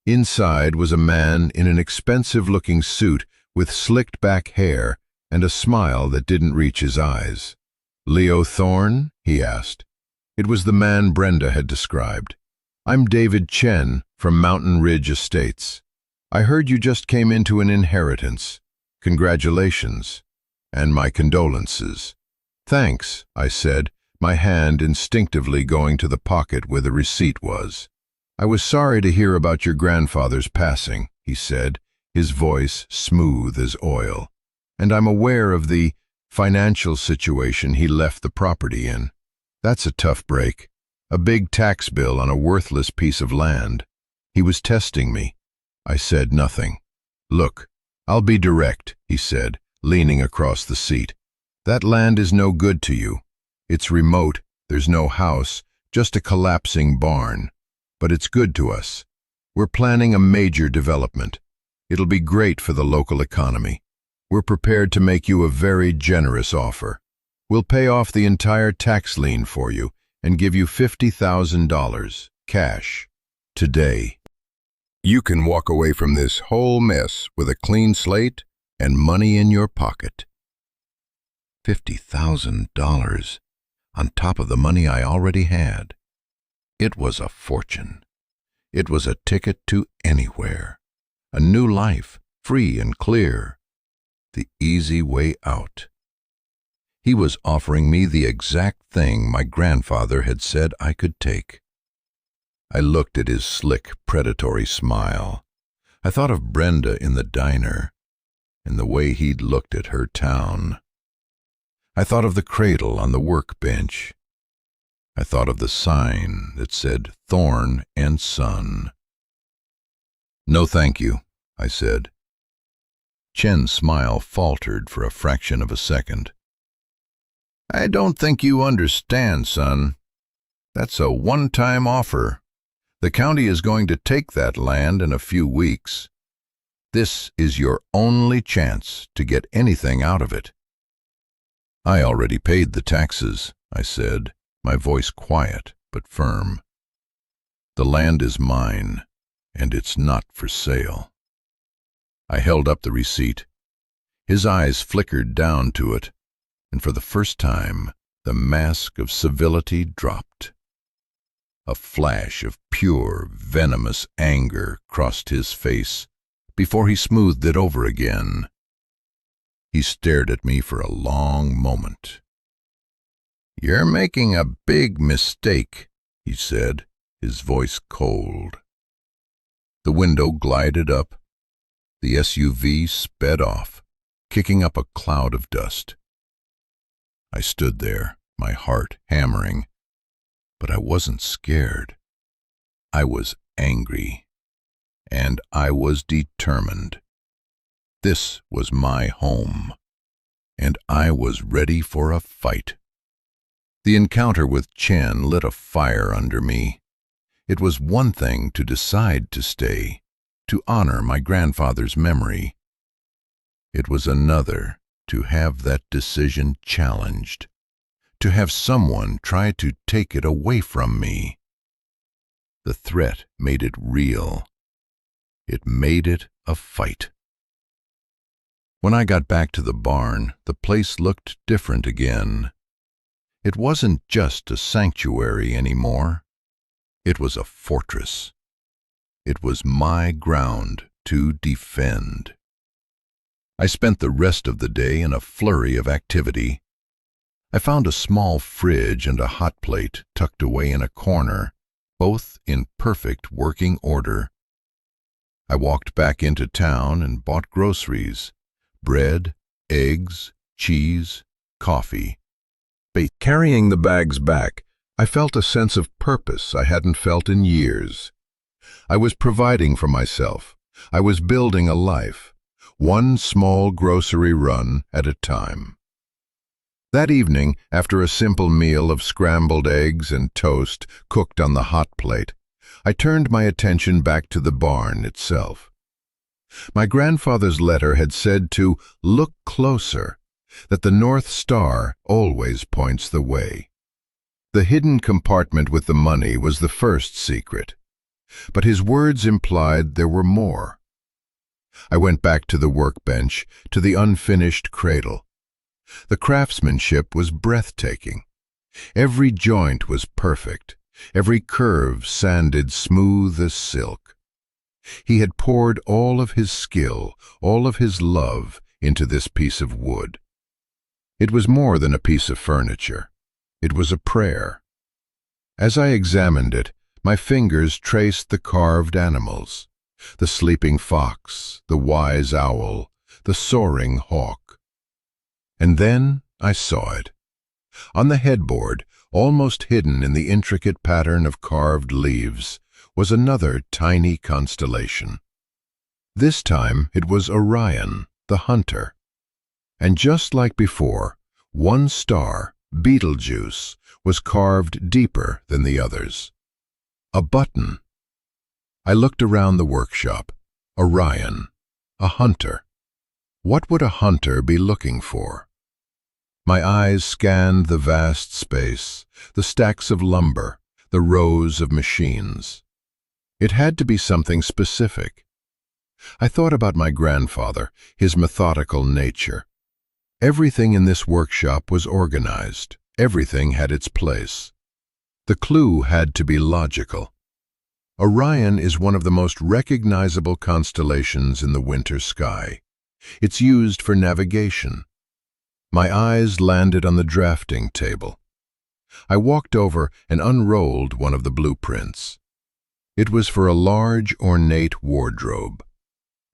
Inside was a man in an expensive-looking suit with slicked-back hair and a smile that didn't reach his eyes. "Leo Thorne?" he asked. It was the man Brenda had described. "I'm David Chen from Mountain Ridge Estates. I heard you just came into an inheritance. Congratulations, and my condolences." "Thanks," I said, my hand instinctively going to the pocket where the receipt was. "I was sorry to hear about your grandfather's passing," he said, his voice smooth as oil. "And I'm aware of the financial situation he left the property in. That's a tough break. A big tax bill on a worthless piece of land. He was testing me." I said nothing. "Look, I'll be direct," he said, leaning across the seat. "That land is no good to you. It's remote, there's no house, just a collapsing barn. But it's good to us. We're planning a major development. It'll be great for the local economy. We're prepared to make you a very generous offer. We'll pay off the entire tax lien for you and give you $50,000, cash, today. You can walk away from this whole mess with a clean slate and money in your pocket." $50,000 on top of the money I already had. It was a fortune. It was a ticket to anywhere. A new life, free and clear. The easy way out. He was offering me the exact thing my grandfather had said I could take. I looked at his slick, predatory smile. I thought of Brenda in the diner, and the way he'd looked at her town. I thought of the cradle on the workbench. I thought of the sign that said Thorne and Son. "No, thank you," I said. Chen's smile faltered for a fraction of a second. "I don't think you understand, son. That's a one-time offer. The county is going to take that land in a few weeks. This is your only chance to get anything out of it." "I already paid the taxes," I said, my voice quiet but firm. "The land is mine, and it's not for sale." I held up the receipt. His eyes flickered down to it, and for the first time the mask of civility dropped. A flash of pure, venomous anger crossed his face before he smoothed it over again. He stared at me for a long moment. "You're making a big mistake," he said, his voice cold. The window glided up. The SUV sped off, kicking up a cloud of dust. I stood there, my heart hammering, but I wasn't scared. I was angry, and I was determined. This was my home, and I was ready for a fight. The encounter with Chen lit a fire under me. It was one thing to decide to stay, to honor my grandfather's memory. It was another to have that decision challenged, to have someone try to take it away from me. The threat made it real. It made it a fight. When I got back to the barn, the place looked different again. It wasn't just a sanctuary anymore. It was a fortress. It was my ground to defend. I spent the rest of the day in a flurry of activity. I found a small fridge and a hot plate tucked away in a corner, both in perfect working order. I walked back into town and bought groceries: bread, eggs, cheese, coffee. Carrying the bags back, I felt a sense of purpose I hadn't felt in years. I was providing for myself. I was building a life, one small grocery run at a time. That evening, after a simple meal of scrambled eggs and toast cooked on the hot plate, I turned my attention back to the barn itself. My grandfather's letter had said to look closer, that the North Star always points the way. The hidden compartment with the money was the first secret, but his words implied there were more. I went back to the workbench, to the unfinished cradle. The craftsmanship was breathtaking. Every joint was perfect, every curve sanded smooth as silk. He had poured all of his skill, all of his love into this piece of wood. It was more than a piece of furniture. It was a prayer. As I examined it, my fingers traced the carved animals, the sleeping fox, the wise owl, the soaring hawk. And then I saw it. On the headboard, almost hidden in the intricate pattern of carved leaves, was another tiny constellation. This time it was Orion, the hunter. And just like before, one star, Betelgeuse, was carved deeper than the others. A button. I looked around the workshop. Orion, a hunter. What would a hunter be looking for? My eyes scanned the vast space, the stacks of lumber, the rows of machines. It had to be something specific. I thought about my grandfather, his methodical nature. Everything in this workshop was organized. Everything had its place. The clue had to be logical. Orion is one of the most recognizable constellations in the winter sky. It's used for navigation. My eyes landed on the drafting table. I walked over and unrolled one of the blueprints. It was for a large, ornate wardrobe.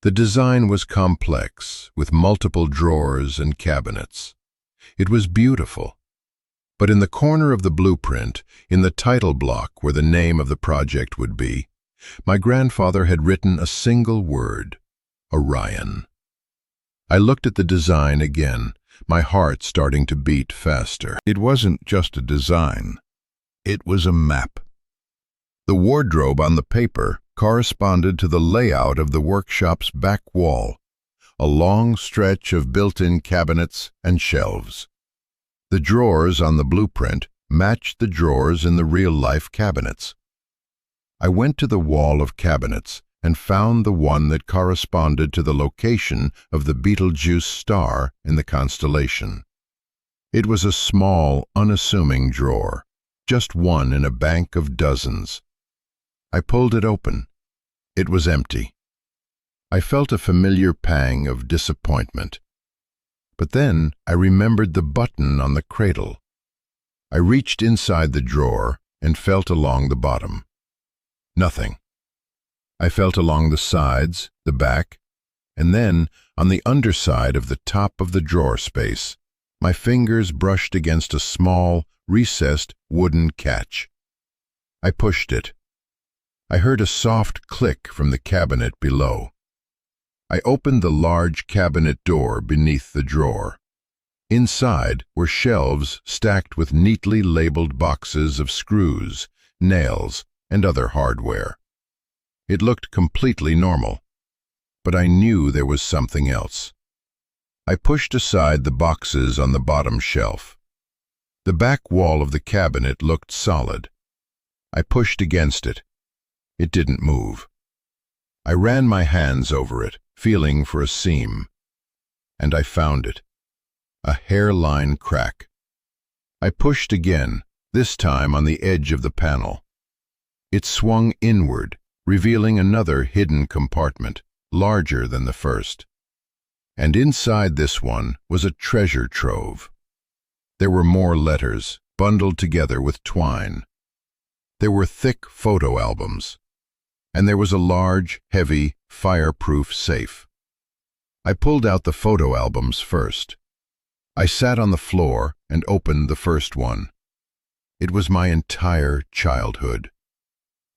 The design was complex, with multiple drawers and cabinets. It was beautiful. But in the corner of the blueprint, in the title block where the name of the project would be, my grandfather had written a single word: Orion. I looked at the design again, my heart starting to beat faster. It wasn't just a design. It was a map. The wardrobe on the paper corresponded to the layout of the workshop's back wall, a long stretch of built-in cabinets and shelves. The drawers on the blueprint matched the drawers in the real-life cabinets. I went to the wall of cabinets and found the one that corresponded to the location of the Betelgeuse star in the constellation. It was a small, unassuming drawer, just one in a bank of dozens. I pulled it open. It was empty. I felt a familiar pang of disappointment. But then I remembered the button on the cradle. I reached inside the drawer and felt along the bottom. Nothing. I felt along the sides, the back, and then on the underside of the top of the drawer space, my fingers brushed against a small, recessed wooden catch. I pushed it. I heard a soft click from the cabinet below. I opened the large cabinet door beneath the drawer. Inside were shelves stacked with neatly labeled boxes of screws, nails, and other hardware. It looked completely normal, but I knew there was something else. I pushed aside the boxes on the bottom shelf. The back wall of the cabinet looked solid. I pushed against it. It didn't move. I ran my hands over it, feeling for a seam, and I found it. A hairline crack. I pushed again, this time on the edge of the panel. It swung inward, revealing another hidden compartment, larger than the first. And inside this one was a treasure trove. There were more letters, bundled together with twine. There were thick photo albums. And there was a large, heavy, fireproof safe. I pulled out the photo albums first. I sat on the floor and opened the first one. It was my entire childhood.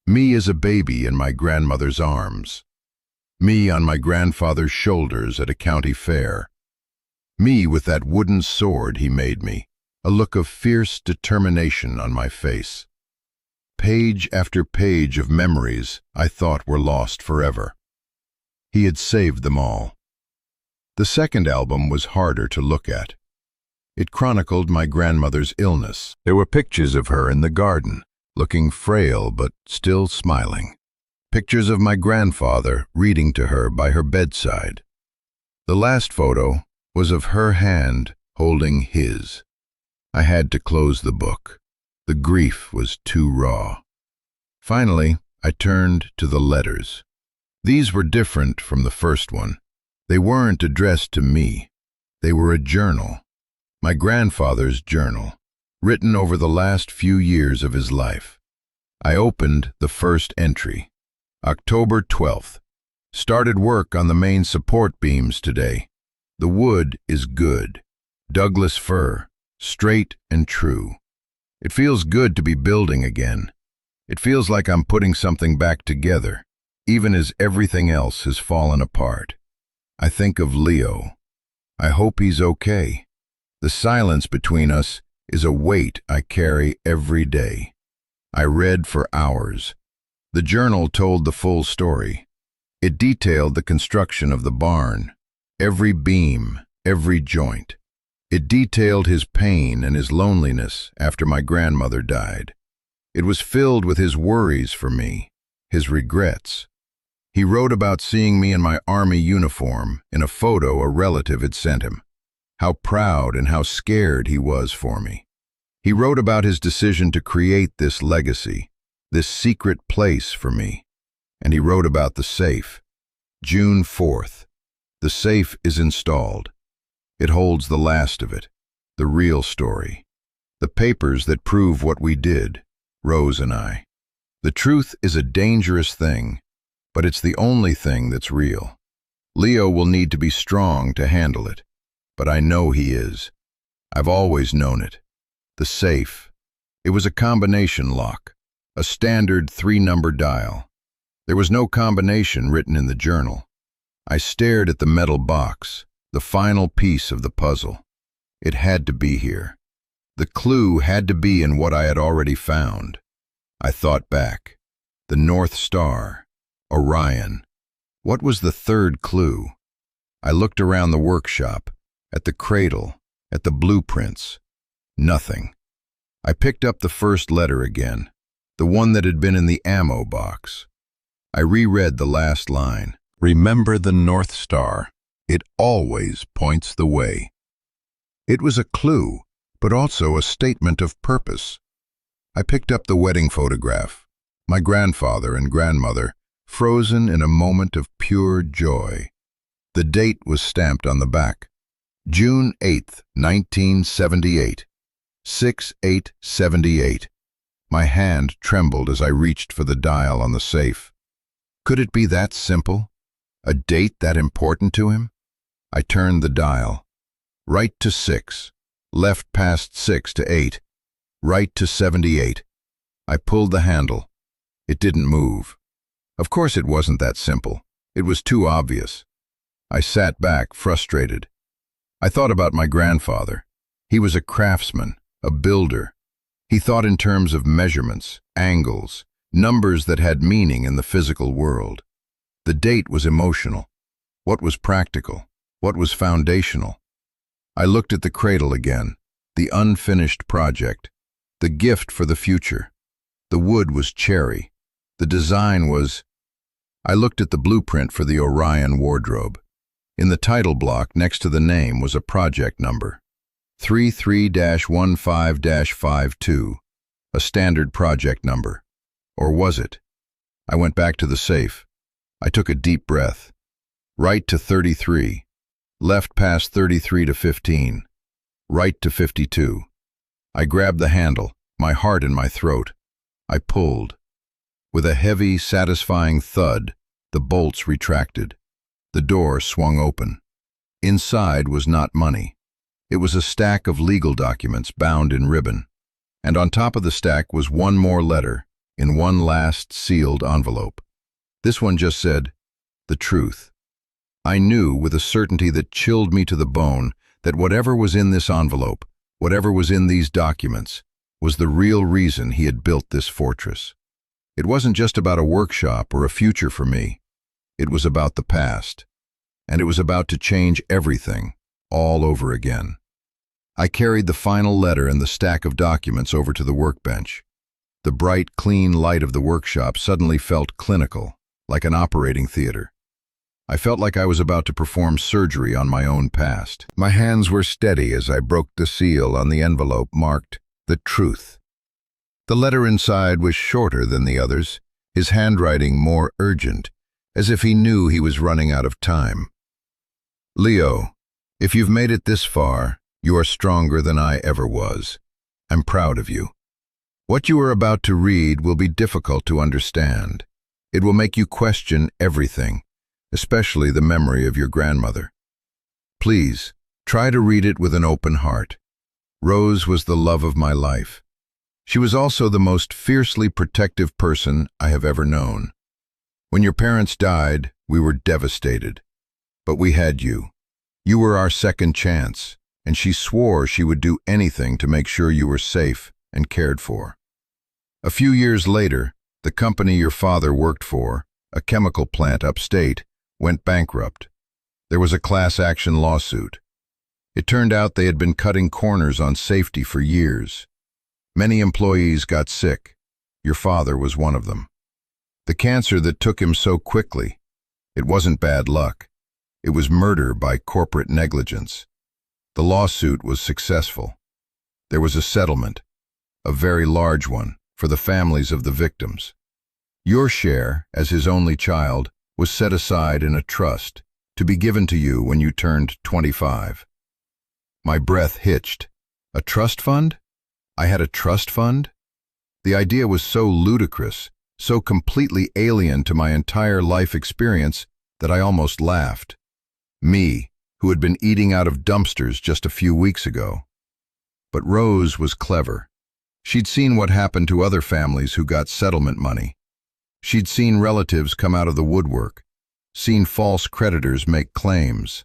Me as a baby in my grandmother's arms. Me on my grandfather's shoulders at a county fair. Me with that wooden sword he made me, a look of fierce determination on my face. Page after page of memories I thought were lost forever. He had saved them all. The second album was harder to look at. It chronicled my grandmother's illness. There were pictures of her in the garden, looking frail but still smiling. pictures of my grandfather reading to her by her bedside. The last photo was of her hand holding his. I had to close the book. The grief was too raw. Finally, I turned to the letters. These were different from the first one. They weren't addressed to me. They were a journal, my grandfather's journal, written over the last few years of his life. I opened the first entry. October 12th. Started work on the main support beams today. The wood is good. Douglas fir, straight and true. It feels good to be building again. It feels like I'm putting something back together, even as everything else has fallen apart. I think of Leo. I hope he's okay. The silence between us is a weight I carry every day. I read for hours. The journal told the full story. It detailed the construction of the barn, every beam, every joint. It detailed his pain and his loneliness after my grandmother died. It was filled with his worries for me, his regrets. He wrote about seeing me in my army uniform in a photo a relative had sent him, how proud and how scared he was for me. He wrote about his decision to create this legacy, this secret place for me. And he wrote about the safe. June 4th. The safe is installed. It holds the last of it, the real story. The papers that prove what we did, Rose and I. The truth is a dangerous thing, but it's the only thing that's real. Leo will need to be strong to handle it, but I know he is. I've always known it. The safe. It was a combination lock, a standard 3-number dial. There was no combination written in the journal. I stared at the metal box, the final piece of the puzzle. It had to be here. The clue had to be in what I had already found. I thought back. The North Star, Orion. What was the third clue? I looked around the workshop, at the cradle, at the blueprints. Nothing. I picked up the first letter again, the one that had been in the ammo box. I reread the last line. Remember the North Star. It always points the way. It was a clue, but also a statement of purpose. I picked up the wedding photograph, my grandfather and grandmother, frozen in a moment of pure joy. The date was stamped on the back. June 8th, 1978. 6/8/78. My hand trembled as I reached for the dial on the safe. Could it be that simple? A date that important to him? I turned the dial. Right to 6, left past 6 to 8, right to 78. I pulled the handle. It didn't move. Of course it wasn't that simple. It was too obvious. I sat back, frustrated. I thought about my grandfather. He was a craftsman, a builder. He thought in terms of measurements, angles, numbers that had meaning in the physical world. The date was emotional. What was practical? What was foundational? I looked at the cradle again, the unfinished project, the gift for the future. The wood was cherry. The design was... I looked at the blueprint for the Orion wardrobe. In the title block next to the name was a project number, 33-15-52, a standard project number. Or was it? I went back to the safe. I took a deep breath. Right to 33, left past 33 to 15, right to 52. I grabbed the handle, my heart in my throat. I pulled. With a heavy, satisfying thud, the bolts retracted. The door swung open. Inside was not money. It was a stack of legal documents bound in ribbon. And on top of the stack was one more letter, in one last sealed envelope. This one just said, "The truth." I knew with a certainty that chilled me to the bone that whatever was in this envelope, whatever was in these documents, was the real reason he had built this fortress. It wasn't just about a workshop or a future for me. It was about the past. And it was about to change everything, all over again. I carried the final letter and the stack of documents over to the workbench. The bright, clean light of the workshop suddenly felt clinical, like an operating theater. I felt like I was about to perform surgery on my own past. My hands were steady as I broke the seal on the envelope marked "The Truth." The letter inside was shorter than the others, his handwriting more urgent, as if he knew he was running out of time. "Leo, if you've made it this far, you are stronger than I ever was. I'm proud of you. What you are about to read will be difficult to understand. It will make you question everything, especially the memory of your grandmother. Please, try to read it with an open heart. Rose was the love of my life. She was also the most fiercely protective person I have ever known. When your parents died, we were devastated. But we had you. You were our second chance, and she swore she would do anything to make sure you were safe and cared for. A few years later, the company your father worked for, a chemical plant upstate, went bankrupt. There was a class action lawsuit. It turned out they had been cutting corners on safety for years. Many employees got sick. Your father was one of them. The cancer that took him so quickly, it wasn't bad luck. It was murder by corporate negligence. The lawsuit was successful. There was a settlement, a very large one, for the families of the victims. Your share, as his only child, was set aside in a trust to be given to you when you turned 25. My breath hitched. A trust fund? I had a trust fund? The idea was so ludicrous, so completely alien to my entire life experience that I almost laughed. Me, who had been eating out of dumpsters just a few weeks ago. But Rose was clever. She'd seen what happened to other families who got settlement money. She'd seen relatives come out of the woodwork, seen false creditors make claims,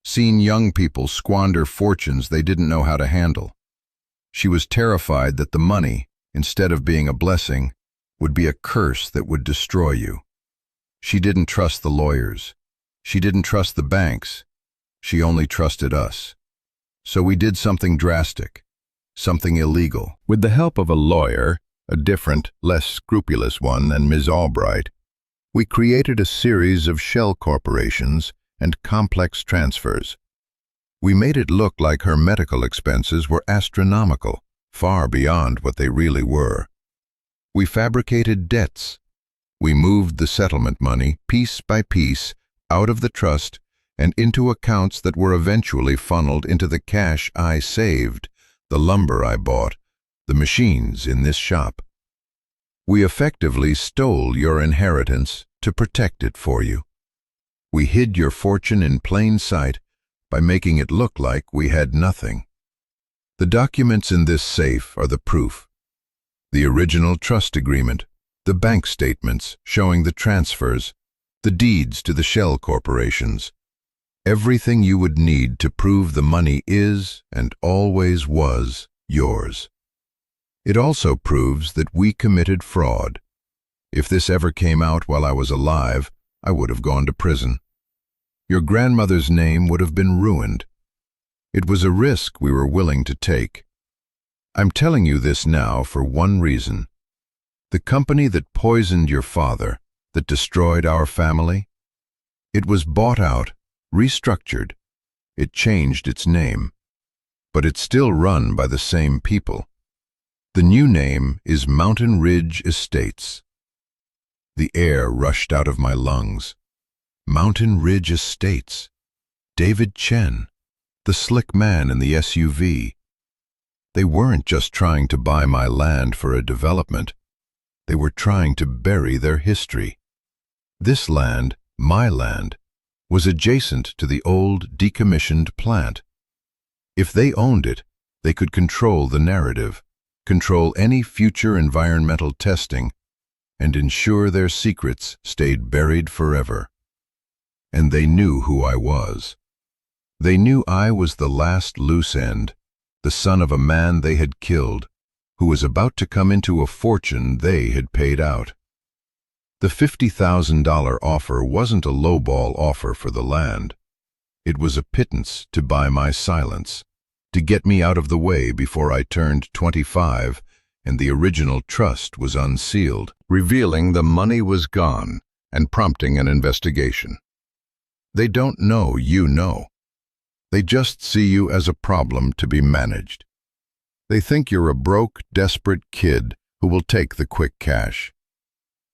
seen young people squander fortunes they didn't know how to handle. She was terrified that the money, instead of being a blessing, would be a curse that would destroy you. She didn't trust the lawyers. She didn't trust the banks. She only trusted us. So we did something drastic, something illegal. With the help of a lawyer, a different, less scrupulous one than Ms. Albright, we created a series of shell corporations and complex transfers. We made it look like her medical expenses were astronomical, far beyond what they really were. We fabricated debts. We moved the settlement money, piece by piece, out of the trust and into accounts that were eventually funneled into the cash I saved, the lumber I bought, the machines in this shop. We effectively stole your inheritance to protect it for you. We hid your fortune in plain sight by making it look like we had nothing. The documents in this safe are the proof. The original trust agreement, the bank statements showing the transfers, the deeds to the shell corporations. Everything you would need to prove the money is, and always was, yours. It also proves that we committed fraud. If this ever came out while I was alive, I would have gone to prison. Your grandmother's name would have been ruined. It was a risk we were willing to take. I'm telling you this now for one reason. The company that poisoned your father, that destroyed our family, it was bought out, restructured. It changed its name. But it's still run by the same people. The new name is Mountain Ridge Estates. The air rushed out of my lungs. Mountain Ridge Estates. David Chen, the slick man in the SUV. They weren't just trying to buy my land for a development. They were trying to bury their history. This land, my land, was adjacent to the old decommissioned plant. If they owned it, they could control the narrative, control any future environmental testing, and ensure their secrets stayed buried forever. And they knew who I was. They knew I was the last loose end, the son of a man they had killed, who was about to come into a fortune they had paid out. The $50,000 offer wasn't a lowball offer for the land. It was a pittance to buy my silence, to get me out of the way before I turned 25 and the original trust was unsealed, revealing the money was gone and prompting an investigation. They don't know you know. They just see you as a problem to be managed. They think you're a broke, desperate kid who will take the quick cash.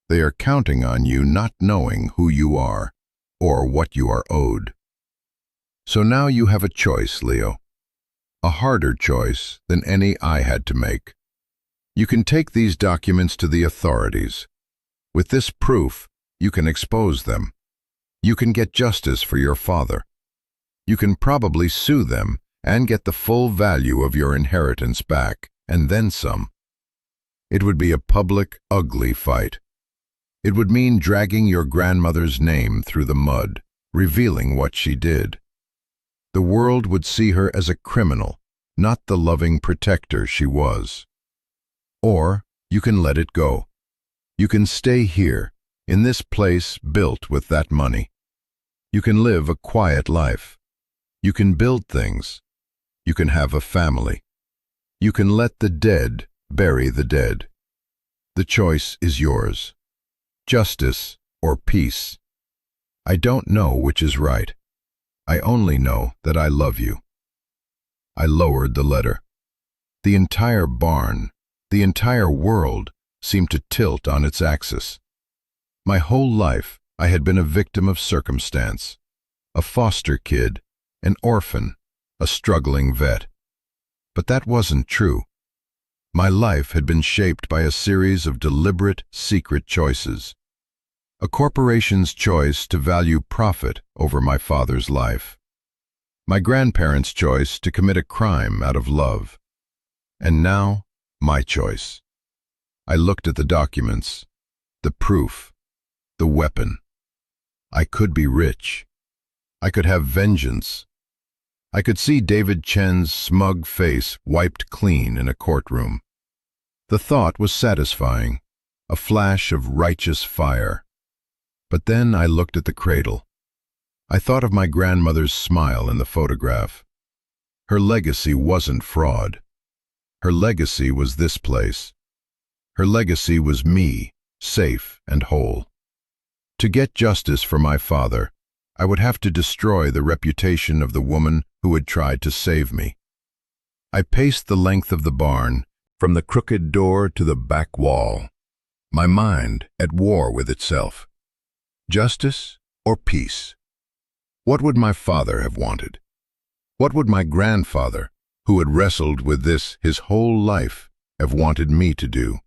They are counting on you not knowing who you are or what you are owed. So now you have a choice, Leo. A harder choice than any I had to make. You can take these documents to the authorities. With this proof, you can expose them. You can get justice for your father. You can probably sue them and get the full value of your inheritance back, and then some. It would be a public, ugly fight. It would mean dragging your grandmother's name through the mud, revealing what she did. The world would see her as a criminal, not the loving protector she was. Or you can let it go. You can stay here, in this place built with that money. You can live a quiet life. You can build things. You can have a family. You can let the dead bury the dead. The choice is yours. Justice or peace. I don't know which is right. I only know that I love you. I lowered the letter. The entire barn, the entire world, seemed to tilt on its axis. My whole life, I had been a victim of circumstance, a foster kid, an orphan, a struggling vet. But that wasn't true. My life had been shaped by a series of deliberate, secret choices. A corporation's choice to value profit over my father's life. My grandparents' choice to commit a crime out of love. And now, my choice. I looked at the documents, the proof, the weapon. I could be rich. I could have vengeance. I could see David Chen's smug face wiped clean in a courtroom. The thought was satisfying, a flash of righteous fire. But then I looked at the cradle. I thought of my grandmother's smile in the photograph. Her legacy wasn't fraud. Her legacy was this place. Her legacy was me, safe and whole. To get justice for my father, I would have to destroy the reputation of the woman who had tried to save me. I paced the length of the barn, from the crooked door to the back wall, my mind at war with itself. Justice or peace? What would my father have wanted? What would my grandfather, who had wrestled with this his whole life, have wanted me to do?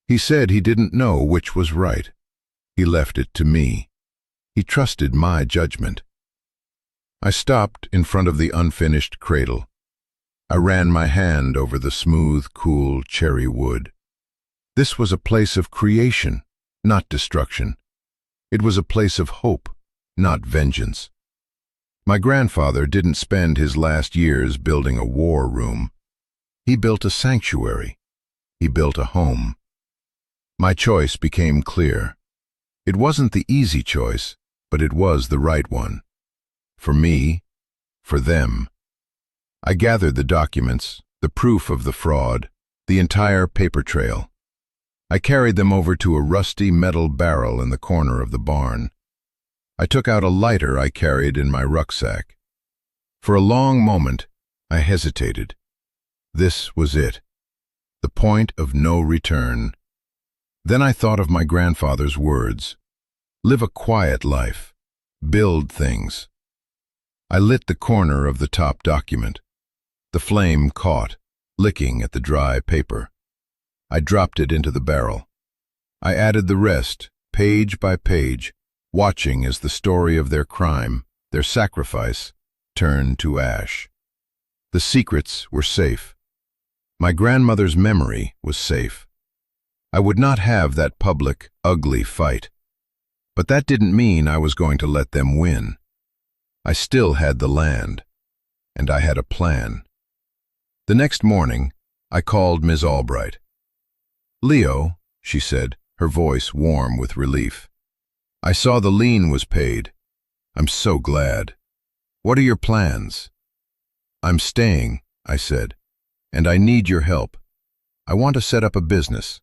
He said he didn't know which was right. He left it to me. He trusted my judgment. I stopped in front of the unfinished cradle. I ran my hand over the smooth, cool cherry wood. This was a place of creation, not destruction. It was a place of hope, not vengeance. My grandfather didn't spend his last years building a war room. He built a sanctuary. He built a home. My choice became clear. It wasn't the easy choice, but it was the right one. For me, for them. I gathered the documents, the proof of the fraud, the entire paper trail. I carried them over to a rusty metal barrel in the corner of the barn. I took out a lighter I carried in my rucksack. For a long moment, I hesitated. This was it, the point of no return. Then I thought of my grandfather's words. Live a quiet life. Build things. I lit the corner of the top document. The flame caught, licking at the dry paper. I dropped it into the barrel. I added the rest, page by page, watching as the story of their crime, their sacrifice, turned to ash. The secrets were safe. My grandmother's memory was safe. I would not have that public, ugly fight. But that didn't mean I was going to let them win. I still had the land, and I had a plan. The next morning, I called Ms. Albright. "Leo," she said, her voice warm with relief. "I saw the lien was paid. I'm so glad. What are your plans?" "I'm staying," I said, "and I need your help. I want to set up a business,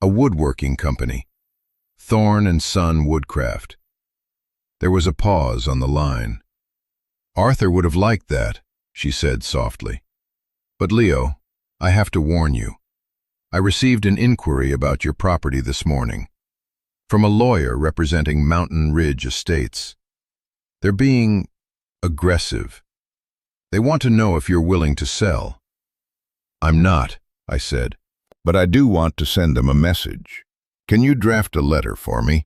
a woodworking company. Thorn and Son Woodcraft. There was a pause on the line. Arthur would have liked that, she said softly. But Leo, I have to warn you. I received an inquiry about your property this morning from a lawyer representing Mountain Ridge Estates. They're being aggressive. They want to know if you're willing to sell. I'm not, I said, but I do want to send them a message. Can you draft a letter for me?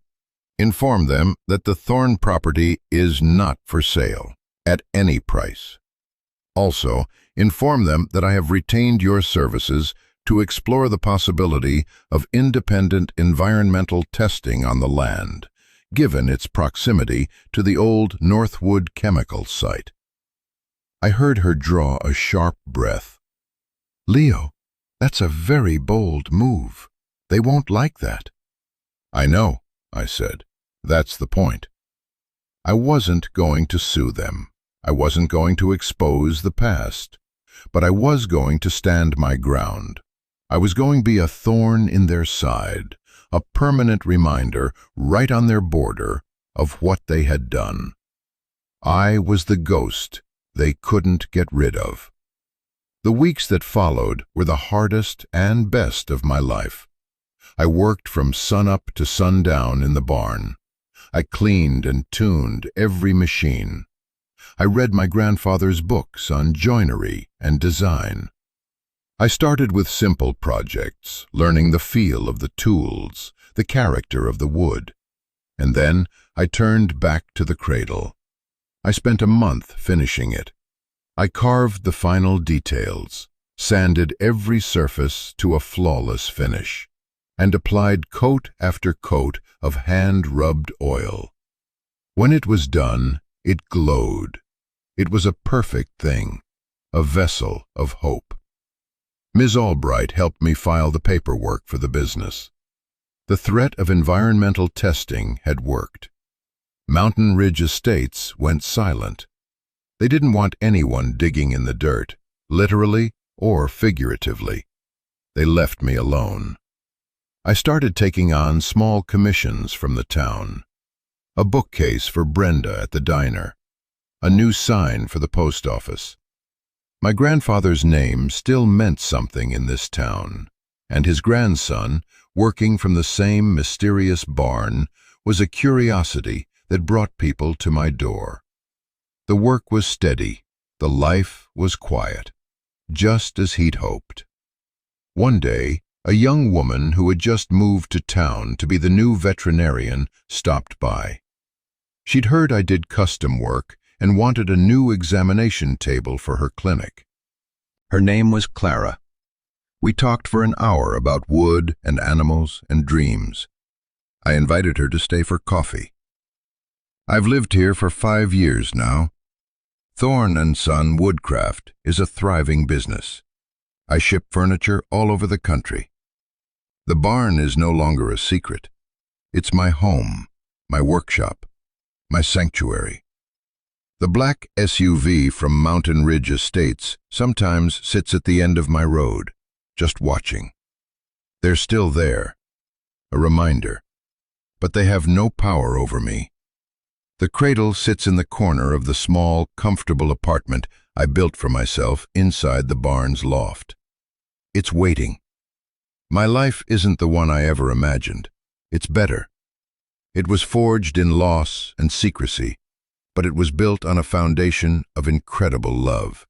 Inform them that the Thorn property is not for sale at any price. Also, inform them that I have retained your services to explore the possibility of independent environmental testing on the land, given its proximity to the old Northwood chemical site. I heard her draw a sharp breath. Leo, that's a very bold move. They won't like that. I know, I said. That's the point. I wasn't going to sue them. I wasn't going to expose the past. But I was going to stand my ground. I was going to be a thorn in their side, a permanent reminder right on their border of what they had done. I was the ghost they couldn't get rid of. The weeks that followed were the hardest and best of my life. I worked from sunup to sundown in the barn. I cleaned and tuned every machine. I read my grandfather's books on joinery and design. I started with simple projects, learning the feel of the tools, the character of the wood. And then I turned back to the cradle. I spent a month finishing it. I carved the final details, sanded every surface to a flawless finish, and applied coat after coat of hand-rubbed oil. When it was done, it glowed. It was a perfect thing, a vessel of hope. Ms. Albright helped me file the paperwork for the business. The threat of environmental testing had worked. Mountain Ridge Estates went silent. They didn't want anyone digging in the dirt, literally or figuratively. They left me alone. I started taking on small commissions from the town. A bookcase for Brenda at the diner. A new sign for the post office. My grandfather's name still meant something in this town, and his grandson, working from the same mysterious barn, was a curiosity that brought people to my door. The work was steady, the life was quiet, just as he'd hoped. One day, a young woman who had just moved to town to be the new veterinarian stopped by. She'd heard I did custom work and wanted a new examination table for her clinic. Her name was Clara. We talked for an hour about wood and animals and dreams. I invited her to stay for coffee. I've lived here for 5 years now. Thorn and Son Woodcraft is a thriving business. I ship furniture all over the country. The barn is no longer a secret. It's my home, my workshop, my sanctuary. The black SUV from Mountain Ridge Estates sometimes sits at the end of my road, just watching. They're still there, a reminder, but they have no power over me. The cradle sits in the corner of the small, comfortable apartment I built for myself inside the barn's loft. It's waiting. My life isn't the one I ever imagined. It's better. It was forged in loss and secrecy, but it was built on a foundation of incredible love.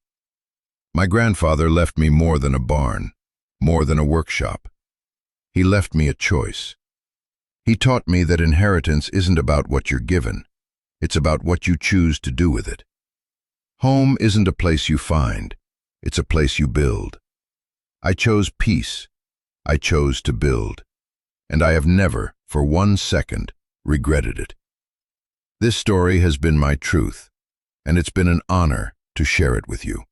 My grandfather left me more than a barn, more than a workshop. He left me a choice. He taught me that inheritance isn't about what you're given. It's about what you choose to do with it. Home isn't a place you find. It's a place you build. I chose peace. I chose to build. And I have never, for 1 second, regretted it. This story has been my truth, and it's been an honor to share it with you.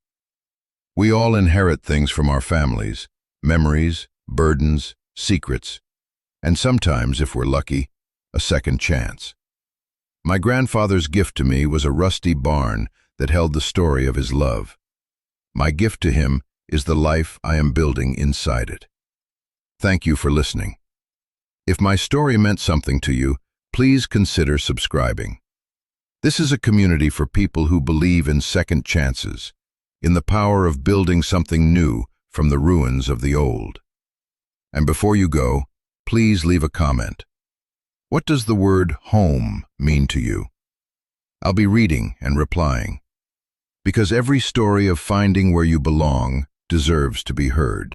We all inherit things from our families, memories, burdens, secrets, and sometimes, if we're lucky, a second chance. My grandfather's gift to me was a rusty barn that held the story of his love. My gift to him is the life I am building inside it. Thank you for listening. If my story meant something to you, please consider subscribing. This is a community for people who believe in second chances, in the power of building something new from the ruins of the old. And before you go, please leave a comment. What does the word home mean to you? I'll be reading and replying, because every story of finding where you belong deserves to be heard.